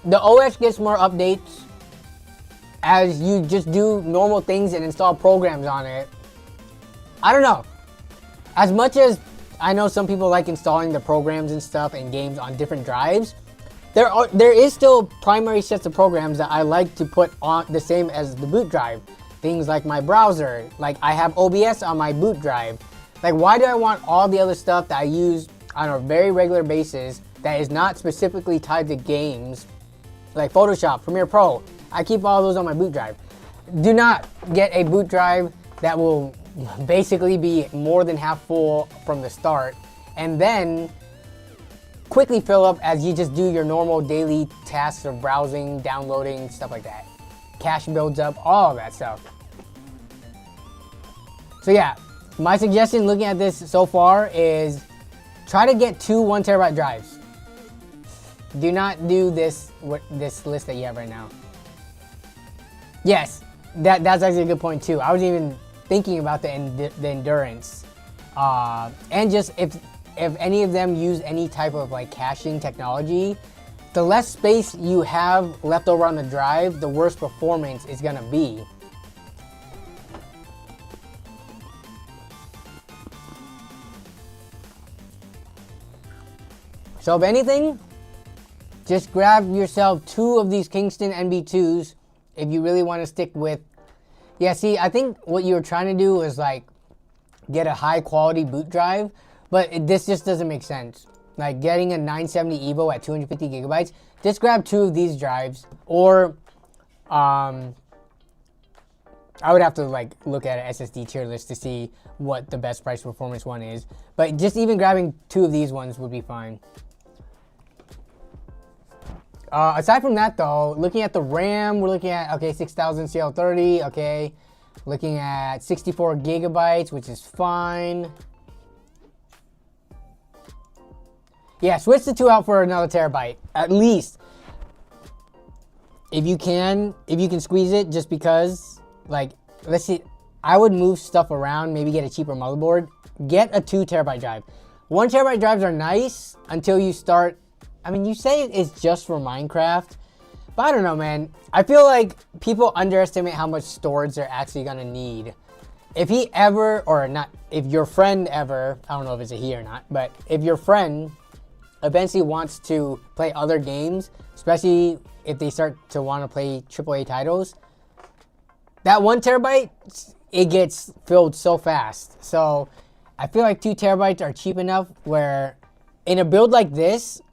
the OS gets more updates, as you just do normal things and install programs on it, I don't know. As much as I know some people like installing the programs and stuff and games on different drives, there is still primary sets of programs that I like to put on the same as the boot drive. Things like my browser, like I have OBS on my boot drive. Like, why do I want all the other stuff that I use on a very regular basis that is not specifically tied to games, like Photoshop, Premiere Pro? I keep all those on my boot drive. Do not get a boot drive that will basically be more than half full from the start, and then quickly fill up as you just do your normal daily tasks of browsing, downloading, stuff like that. Cache builds up, all of that stuff. So yeah, my suggestion looking at this so far is try to get 2 1 terabyte drives. Do not do this list that you have right now. Yes, that's actually a good point too. I was even thinking about the endurance, and just if any of them use any type of like caching technology, the less space you have left over on the drive, the worse performance is gonna be. So if anything, just grab yourself 2 of these Kingston NB2s if you really want to stick with. Yeah, see, I think what you were trying to do is like get a high quality boot drive, but this just doesn't make sense. Like getting a 970 EVO at 250 gigabytes, just grab 2 of these drives, or I would have to like look at an SSD tier list to see what the best price performance one is, but just even grabbing 2 of these ones would be fine. Aside from that though, looking at the RAM, we're looking at, okay, 6000 CL30, okay. Looking at 64 gigabytes, which is fine. Yeah, switch the 2 out for another terabyte, at least. If you can squeeze it, just because, like, let's see, I would move stuff around, maybe get a cheaper motherboard. Get a 2 terabyte drive. 1 terabyte drives are nice until you start. I mean, you say it's just for Minecraft, but I don't know, man. I feel like people underestimate how much storage they're actually gonna need. If he ever, or not, if your friend ever, I don't know if it's a he or not, but if your friend eventually wants to play other games, especially if they start to want to play AAA titles, that 1 terabyte, it gets filled so fast. So I feel like 2 terabytes are cheap enough where in a build like this,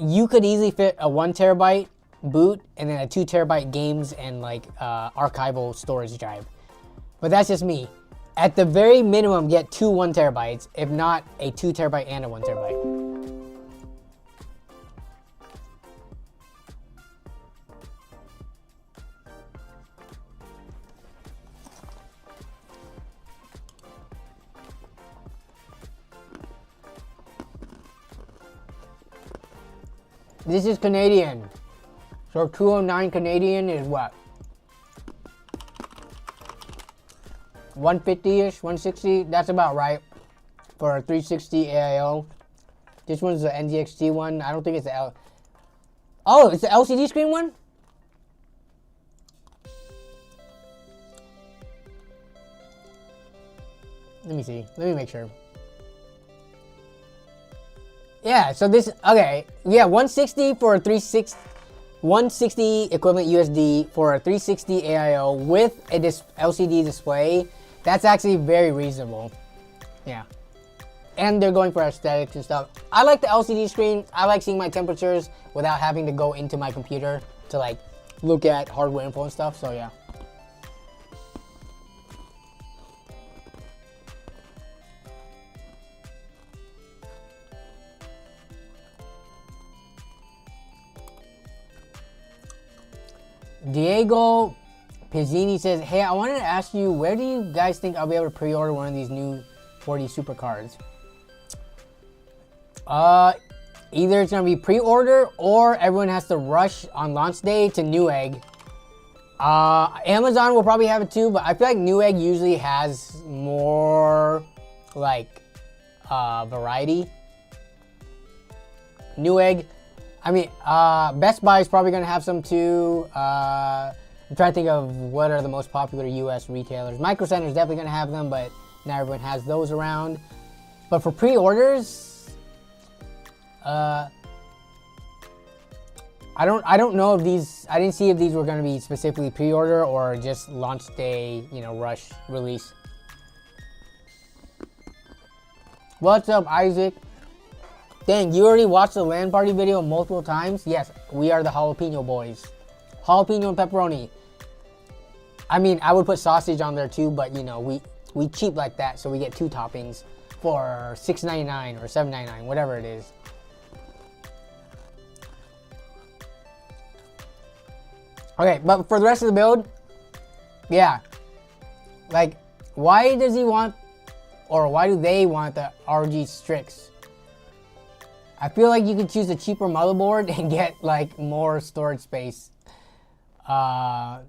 you could easily fit a 1 terabyte boot and then a 2 terabyte games and like archival storage drive. But that's just me. At the very minimum, get 2 1 terabytes, if not a 2 terabyte and a 1 terabyte. This is Canadian. So 209 Canadian is what? 150-ish, 160, that's about right for a 360 AIO. This one's the NZXT one. I don't think it's the Oh, it's the LCD screen one? Let me see. Let me make sure. Yeah, so this, okay. Yeah, 160 for a 360, 160 equivalent USD for a 360 AIO with a LCD display. That's actually very reasonable. Yeah. And they're going for aesthetics and stuff. I like the LCD screen. I like seeing my temperatures without having to go into my computer to like look at hardware info and stuff, so yeah. Diego Pizzini says, hey, I wanted to ask you, where do you guys think I'll be able to pre-order one of these new 40 supercards? Either it's going to be pre-order or everyone has to rush on launch day to Newegg. Amazon will probably have it too, but I feel like Newegg usually has more like variety. Newegg. I mean, Best Buy is probably gonna have some too. I'm trying to think of what are the most popular U.S. retailers. Micro Center is definitely gonna have them, but not everyone has those around. But for pre-orders, I don't know if these. I didn't see if these were gonna be specifically pre-order or just launch day, you know, rush release. What's up, Isaac? Dang, you already watched the LAN party video multiple times? Yes, we are the jalapeno boys. Jalapeno and pepperoni. I mean, I would put sausage on there too, but you know, we cheap like that, so we get 2 toppings for $6.99 or $7.99, whatever it is. Okay, but for the rest of the build, yeah. Like, why does he want, or why do they want the RG Strix? I feel like you could choose a cheaper motherboard and get like more storage space. Unless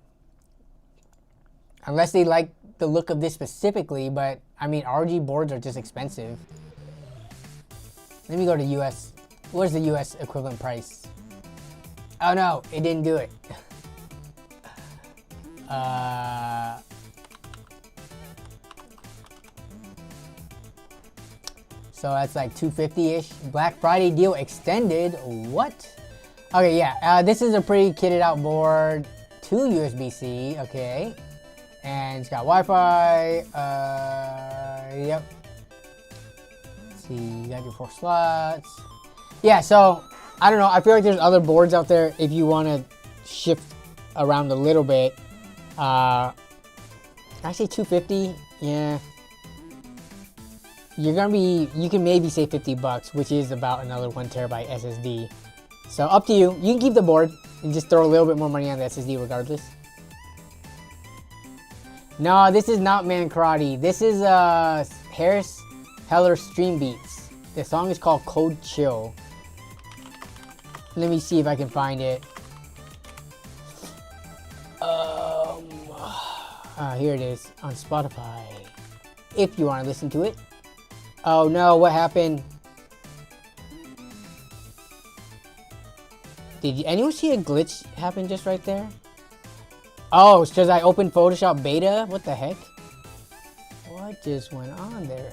they like the look of this specifically, but I mean, RG boards are just expensive. Let me go to US. Where's the US equivalent price? Oh no, it didn't do it. So that's like $250-ish. Black Friday deal extended. What? Okay, yeah. This is a pretty kitted out board. 2 USB-C. Okay. And it's got Wi-Fi. Yep. Let's see. You got your 4 slots. Yeah, so I don't know. I feel like there's other boards out there if you want to shift around a little bit. Actually, $250. Yeah. You can maybe save $50, which is about another 1 terabyte SSD. So up to you. You can keep the board and just throw a little bit more money on the SSD regardless. No, this is not Man Karate. This is Harris Heller Stream Beats. The song is called Cold Chill. Let me see if I can find it. Here it is on Spotify. If you want to listen to it. Oh no, what happened? Did anyone see a glitch happen just right there? Oh, it's because I opened Photoshop Beta? What the heck? What just went on there?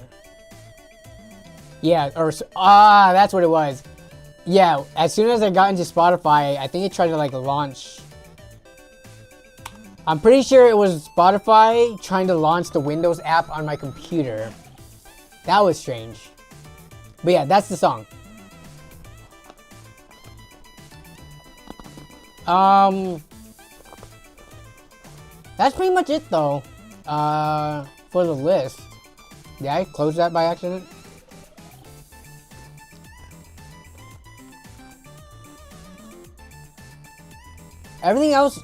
Yeah, or that's what it was. Yeah, as soon as I got into Spotify, I think it tried to like launch. I'm pretty sure it was Spotify trying to launch the Windows app on my computer. That was strange. But yeah, that's the song. That's pretty much it though. For the list. Did I close that by accident? Everything else,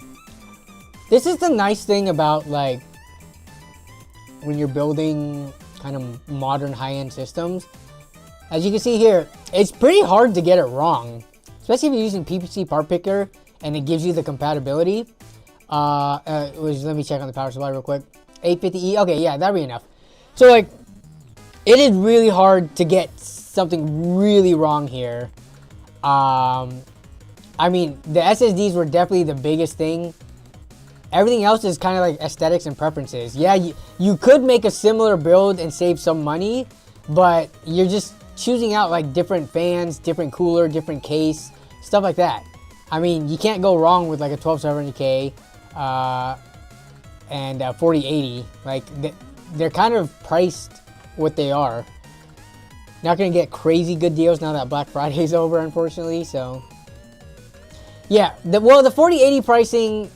this is the nice thing about like when you're building kind of modern high-end systems. As you can see here, it's pretty hard to get it wrong, especially if you're using PPC Partpicker and it gives you the compatibility. Let me check on the power supply real quick. 850E, okay, yeah, that'd be enough. So like, it is really hard to get something really wrong here. I mean, the SSDs were definitely the biggest thing. Everything else is kind of like aesthetics and preferences. Yeah, you could make a similar build and save some money, but you're just choosing out like different fans, different cooler, different case, stuff like that. I mean, you can't go wrong with like a 12700K and 4080. Like, they're kind of priced what they are. Not gonna get crazy good deals now that Black Friday is over, unfortunately, so. Yeah, the 4080 pricing,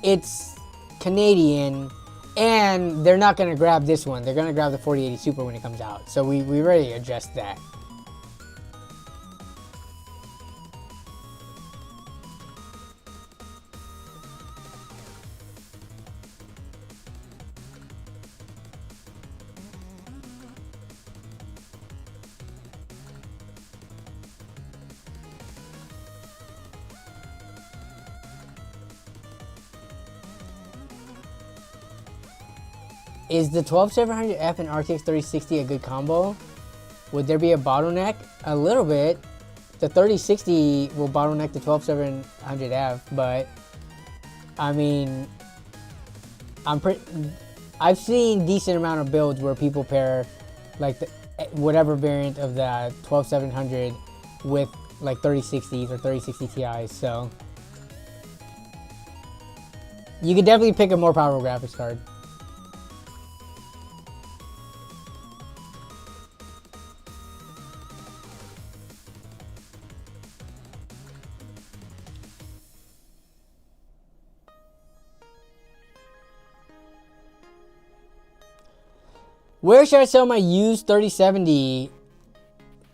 it's Canadian, and they're not going to grab this one. They're going to grab the 4080 Super when it comes out. So we already addressed that. Is the 12700F and RTX 3060 a good combo? Would there be a bottleneck? A little bit. the 3060 will bottleneck the 12700F, but I mean, I've seen decent amount of builds where people pair like whatever variant of the 12700 with like 3060s or 3060 Ti's, so you could definitely pick a more powerful graphics card. Where should I sell my used 3070?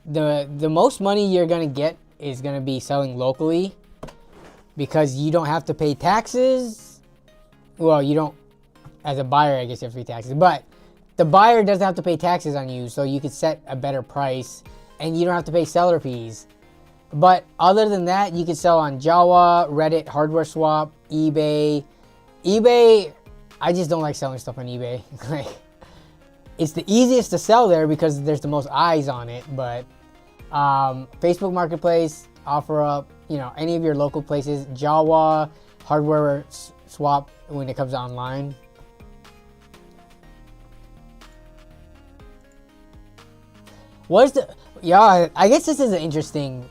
The most money you're gonna get is gonna be selling locally, because you don't have to pay taxes. Well, you don't, as a buyer, I guess you have to pay taxes, but the buyer doesn't have to pay taxes on you, so you can set a better price and you don't have to pay seller fees. But other than that, you can sell on Java, Reddit, Hardware Swap, eBay. eBay, I just don't like selling stuff on eBay. It's the easiest to sell there because there's the most eyes on it, but Facebook Marketplace, OfferUp, you know, any of your local places, Java, Hardware Swap when it comes to online. What's the, yeah, I guess this is an interesting,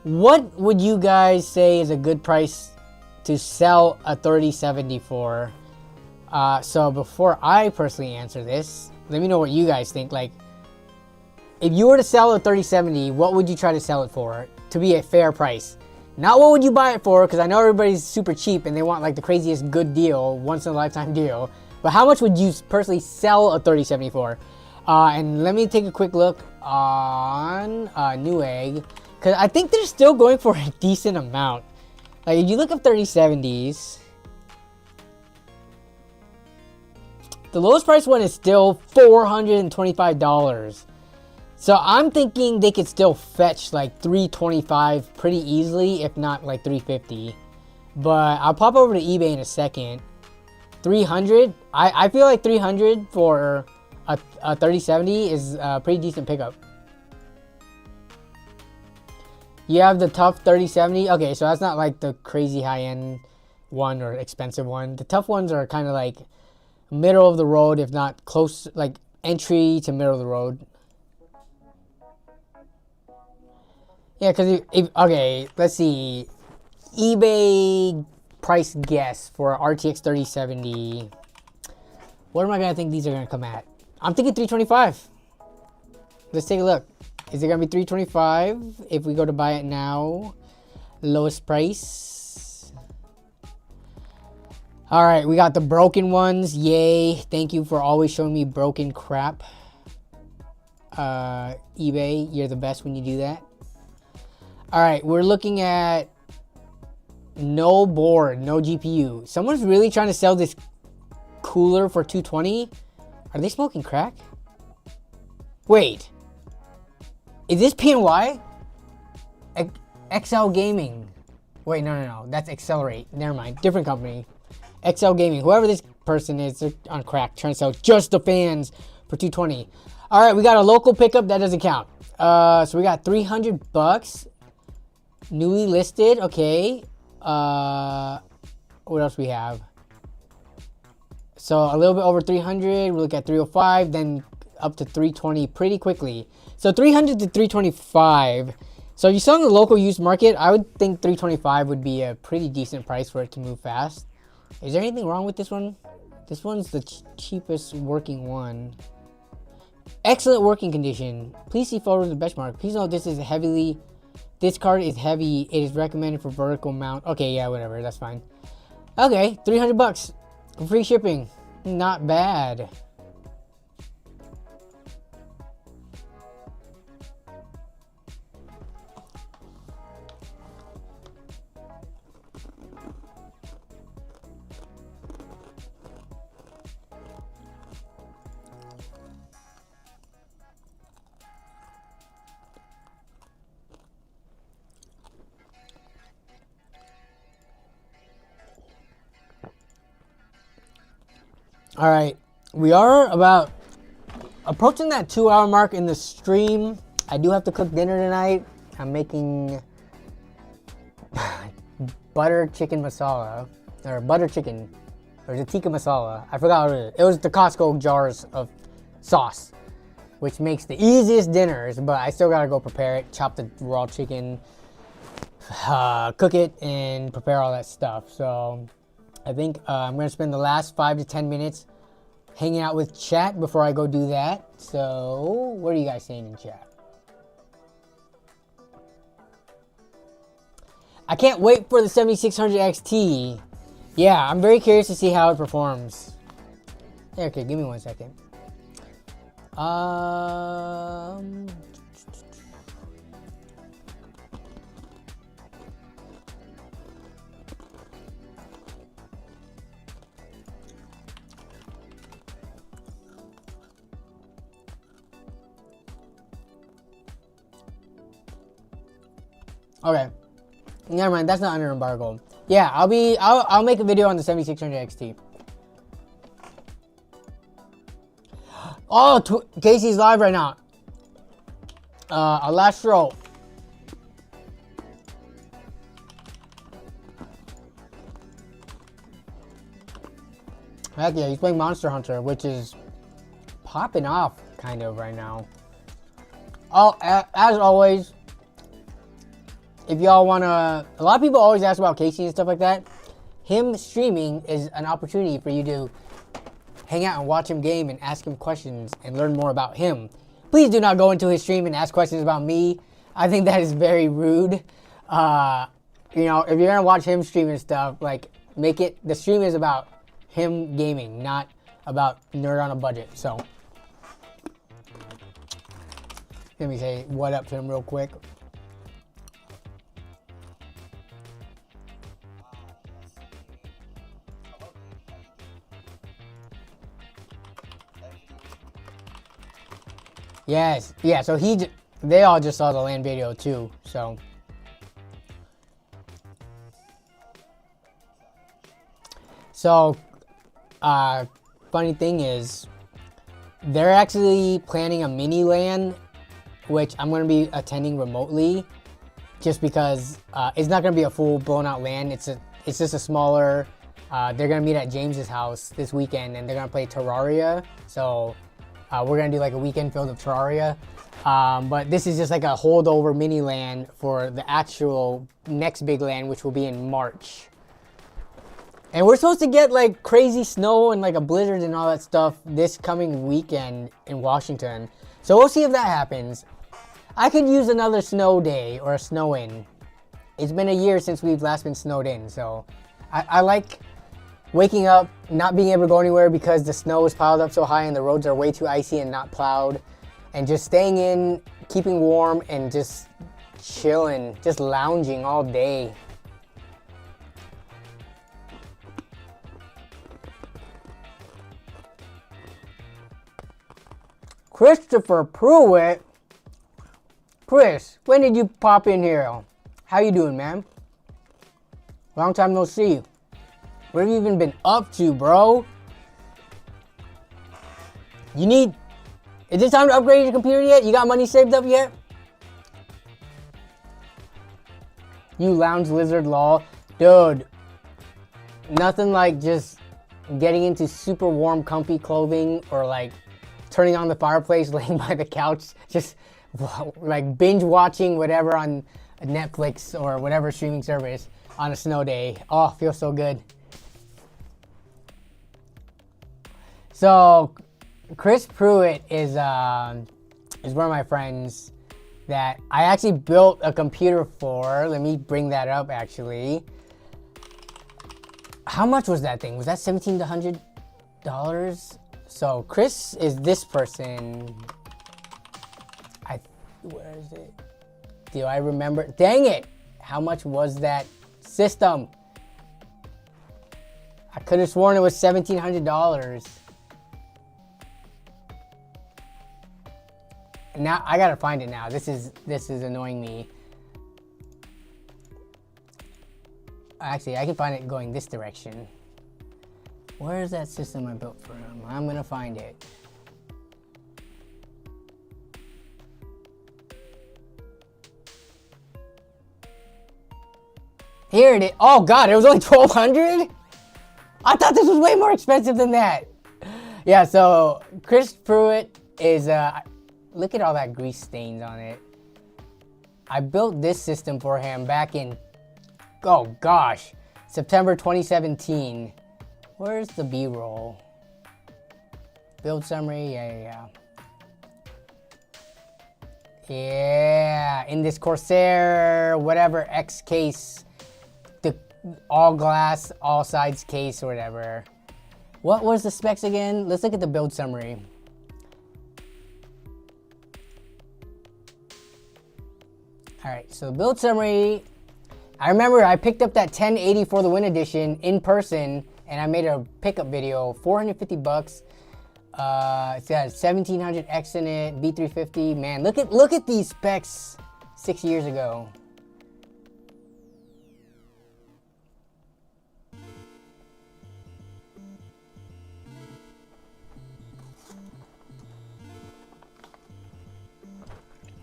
what would you guys say is a good price to sell a 3070 for? So before I personally answer this, let me know what you guys think. Like, if you were to sell a 3070, what would you try to sell it for to be a fair price? Not what would you buy it for, because I know everybody's super cheap and they want like the craziest good deal, once in a lifetime deal. But how much would you personally sell a 3070 for? And let me take a quick look on Newegg, because I think they're still going for a decent amount. Like, if you look up 3070s, the lowest price one is still $425. So I'm thinking they could still fetch like $325 pretty easily, if not like $350. But I'll pop over to eBay in a second. $300. I feel like $300 for a 3070 is a pretty decent pickup. You have the tough 3070. Okay, so that's not like the crazy high-end one or expensive one. The tough ones are kind of like middle of the road, if not close, like entry to middle of the road. Yeah, because okay, let's see. eBay price guess for RTX 3070. What am I gonna think these are gonna come at? I'm thinking 325. Let's take a look. Is it gonna be 325 if we go to buy it now? Lowest price. All right, we got the broken ones. Yay! Thank you for always showing me broken crap. eBay, you're the best when you do that. All right, we're looking at no board, no GPU. Someone's really trying to sell this cooler for 220. Are they smoking crack? Wait, is this PNY? XL Gaming. Wait, no, that's Accelerate. Never mind, different company. XL Gaming, whoever this person is, they're on crack, trying to sell just the fans for 220. All right, we got a local pickup, that doesn't count. So we got 300 bucks. Newly listed, okay. What else we have? So a little bit over 300, we look at 305, then up to 320 pretty quickly. So 300 to 325. So if you sell in the local used market, I would think 325 would be a pretty decent price for it to move fast. Is there anything wrong with this one? This one's the cheapest working one. Excellent working condition. Please see photos of the benchmark. Please note this card is heavy. It is recommended for vertical mount. Okay, yeah, whatever, that's fine. Okay, 300 bucks. Free shipping. Not bad. All right, we are about approaching that 2-hour mark in the stream. I do have to cook dinner tonight. I'm making butter chicken masala, or butter chicken, or the tikka masala. I forgot what it is. It was the Costco jars of sauce, which makes the easiest dinners, but I still gotta go prepare it, chop the raw chicken, cook it, and prepare all that stuff. So I think I'm gonna spend the last 5 to 10 minutes hanging out with chat before I go do that. So what are you guys saying in chat? I can't wait for the 7600 XT. Yeah, I'm very curious to see how it performs. Okay, give me 1 second. Okay. Never mind, that's not under embargo. Yeah, I'll make a video on the 7600 XT. Oh, Casey's live right now. Our last show. Heck yeah, he's playing Monster Hunter, which is popping off kind of right now. Oh, as always, if y'all wanna, a lot of people always ask about Casey and stuff like that. Him streaming is an opportunity for you to hang out and watch him game and ask him questions and learn more about him. Please do not go into his stream and ask questions about me. I think that is very rude. You know, if you're gonna watch him stream and stuff, like, make it, the stream is about him gaming, not about nerd on a budget. So let me say what up to him real quick. Yes, yeah, so they all just saw the LAN video too, so. So, funny thing is, they're actually planning a mini LAN, which I'm gonna be attending remotely, just because it's not gonna be a full blown out LAN, it's just a smaller, they're gonna meet at James's house this weekend and they're gonna play Terraria, so. We're gonna do like a weekend filled of Terraria, but this is just like a holdover mini LAN for the actual next big LAN, which will be in March. And we're supposed to get like crazy snow and like a blizzard and all that stuff this coming weekend in Washington. So we'll see if that happens. I could use another snow day or a snow in. It's been a year since we've last been snowed in, so I like waking up, not being able to go anywhere because the snow is piled up so high and the roads are way too icy and not plowed, and just staying in, keeping warm, and just chilling, just lounging all day. Christopher Pruitt? Chris, when did you pop in here? How you doing, man? Long time no see. What have you even been up to, bro? Is it time to upgrade your computer yet? You got money saved up yet? You lounge lizard lol. Dude, nothing like just getting into super warm, comfy clothing or like turning on the fireplace, laying by the couch, just like binge watching whatever on Netflix or whatever streaming service on a snow day. Oh, feels so good. So, Chris Pruitt is one of my friends that I actually built a computer for. Let me bring that up, actually. How much was that thing? Was that $1,700? So, Chris is this person. Where is it? Do I remember? Dang it! How much was that system? I could have sworn it was $1,700. Now I gotta find it now. This is annoying me. Actually, I can find it going this direction. Where is that system I built for him? I'm gonna find it. Here it is. Oh God, it was only 1,200? I thought this was way more expensive than that. Yeah, so Chris Pruitt is, look at all that grease stains on it. I built this system for him back in, oh gosh, September 2017. Where's the B-roll? Build summary, yeah. Yeah, in this Corsair, whatever, X case. The all glass, all sides case or whatever. What was the specs again? Let's look at the build summary. All right, so the build summary, I remember I picked up that 1080 for the Win Edition in person and I made a pickup video, 450 bucks. It's got 1700X in it, B350. Man, look at these specs 6 years ago.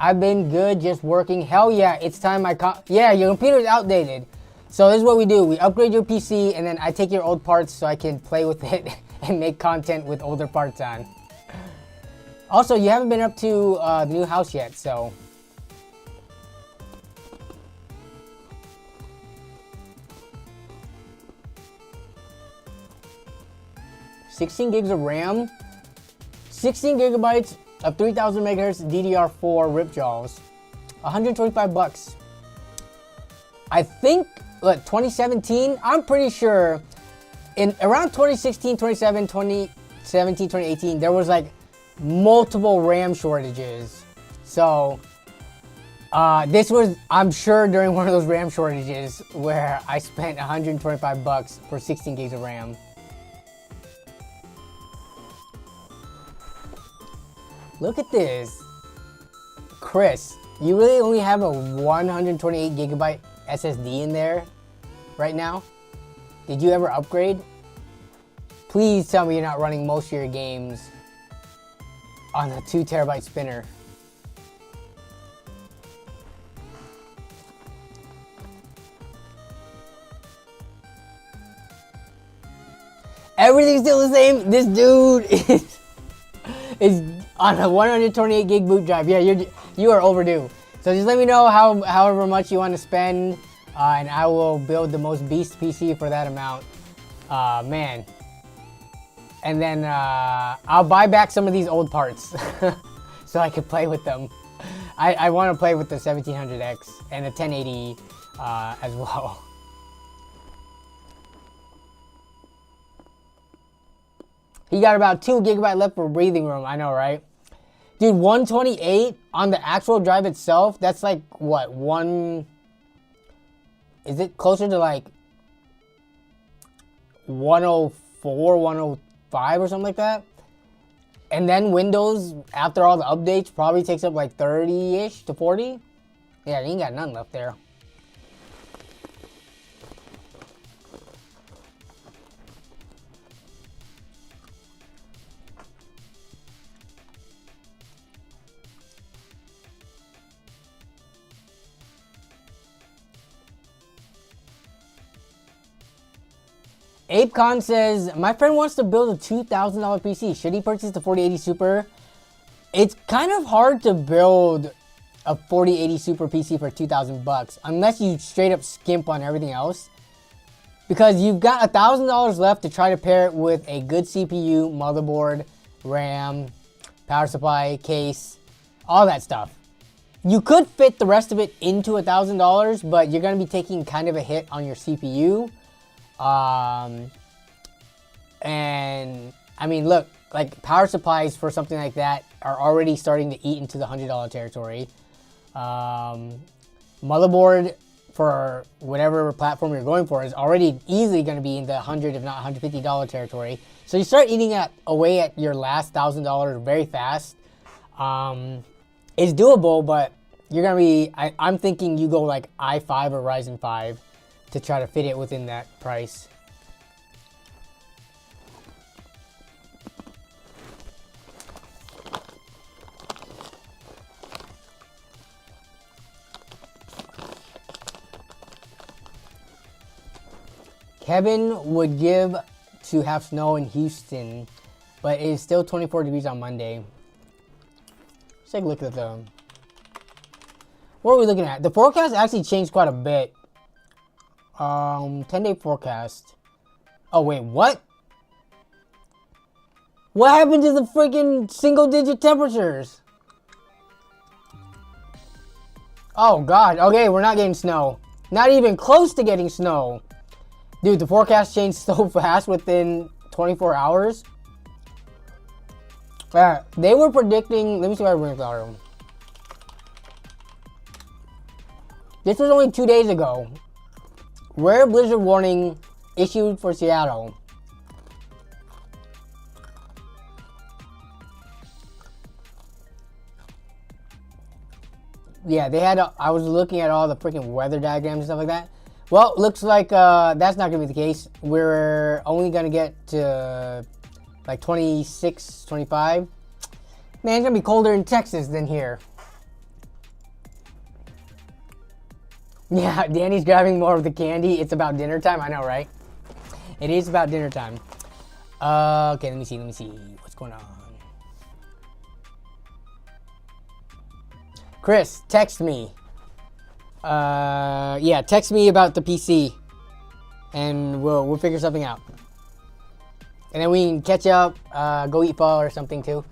I've been good, just working. Hell yeah, it's time yeah, your computer's outdated. So this is what we do. We upgrade your PC and then I take your old parts so I can play with it and make content with older parts on. Also, you haven't been up to the new house yet, so. $16 gigs of RAM, 16 gigabytes of 3000 megahertz DDR4 rip jaws, 125 bucks. I think, look, 2017, I'm pretty sure in around 2016, 2017, 2018, there was like multiple RAM shortages. So this was, I'm sure, during one of those RAM shortages where I spent 125 bucks for 16 gigs of RAM. Look at this. Chris, you really only have a 128 gigabyte SSD in there right now? Did you ever upgrade? Please tell me you're not running most of your games on a 2 terabyte spinner. Everything's still the same. This dude is on a 128 gig boot drive. Yeah, you are overdue. So just let me know however much you want to spend, and I will build the most beast PC for that amount. Man. And then I'll buy back some of these old parts so I can play with them. I want to play with the 1700X and the 1080 as well. He got about 2 gigabyte left for breathing room. I know, right? Dude, 128 on the actual drive itself, that's like, what, is it closer to like 104, 105 or something like that? And then Windows, after all the updates, probably takes up like 30-ish to 40. Yeah, you ain't got none left there. ApeCon says, my friend wants to build a $2,000 PC. Should he purchase the 4080 Super? It's kind of hard to build a 4080 Super PC for 2,000 bucks unless you straight up skimp on everything else. Because you've got $1,000 left to try to pair it with a good CPU, motherboard, RAM, power supply, case, all that stuff. You could fit the rest of it into $1,000, but you're going to be taking kind of a hit on your CPU. And I mean, look, like power supplies for something like that are already starting to eat into the $100 territory. Motherboard for whatever platform you're going for is already easily going to be in the $100, if not $150 territory. So you start eating away at your last $1,000 very fast. It's doable, but you're going to be, I'm thinking you go like i5 or Ryzen 5 to try to fit it within that price. Kevin would give to have snow in Houston, but it is still 24 degrees on Monday. Let's take a look at the... What are we looking at? The forecast actually changed quite a bit. 10-day forecast. Oh, wait, what? What happened to the freaking single-digit temperatures? Oh, God. Okay, we're not getting snow. Not even close to getting snow. Dude, the forecast changed so fast within 24 hours. They were predicting... Let me see what I bring the This was only 2 days ago. Rare blizzard warning issued for Seattle. Yeah, they had. I was looking at all the freaking weather diagrams and stuff like that. Well, looks like that's not gonna be the case. We're only gonna get to like 26, 25. Man, it's gonna be colder in Texas than here. Yeah, Danny's grabbing more of the candy. It's about dinner time. I know, right? It is about dinner time. Okay, let me see. What's going on? Chris, text me. Yeah, text me about the PC, and we'll figure something out. And then we can catch up, go eat pho or something too.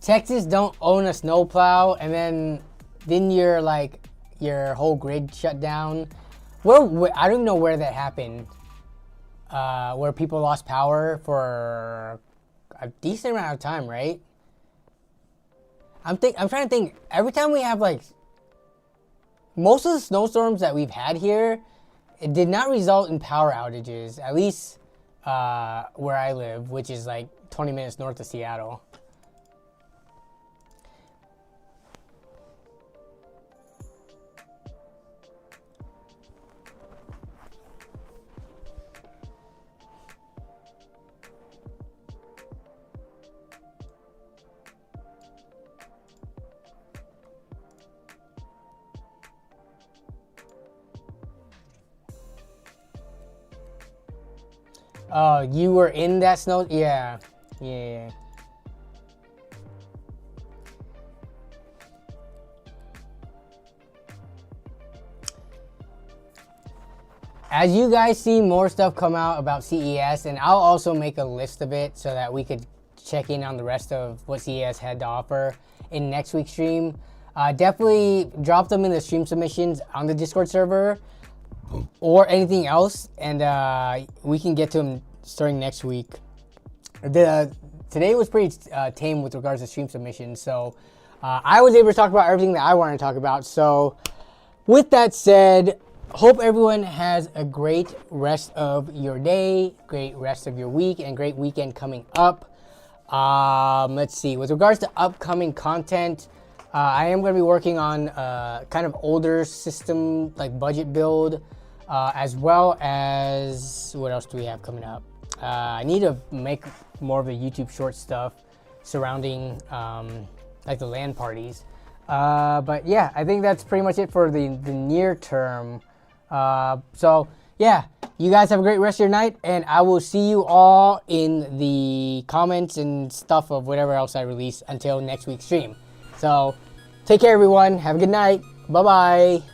Texas don't own a snowplow, and then didn't your whole grid shut down? Where I don't know where that happened. Where people lost power for a decent amount of time, right? I'm trying to think. Every time we have like most of the snowstorms that we've had here, it did not result in power outages. At least where I live, which is like 20 minutes north of Seattle. Oh, you were in that snow? Yeah. Yeah. As you guys see more stuff come out about CES, and I'll also make a list of it so that we could check in on the rest of what CES had to offer in next week's stream. Definitely drop them in the stream submissions on the Discord server or anything else, and we can get to them starting next week. Today was pretty tame with regards to stream submissions, so I was able to talk about everything that I wanted to talk about. So with that said, hope everyone has a great rest of your day, great rest of your week, and great weekend coming up. Let's see, with regards to upcoming content, I am going to be working on kind of older system, like budget build, as well as, what else do we have coming up? I need to make more of a YouTube short stuff surrounding like the LAN parties. But yeah, I think that's pretty much it for the near term. So yeah, you guys have a great rest of your night, and I will see you all in the comments and stuff of whatever else I release until next week's stream. So take care, everyone. Have a good night. Bye-bye.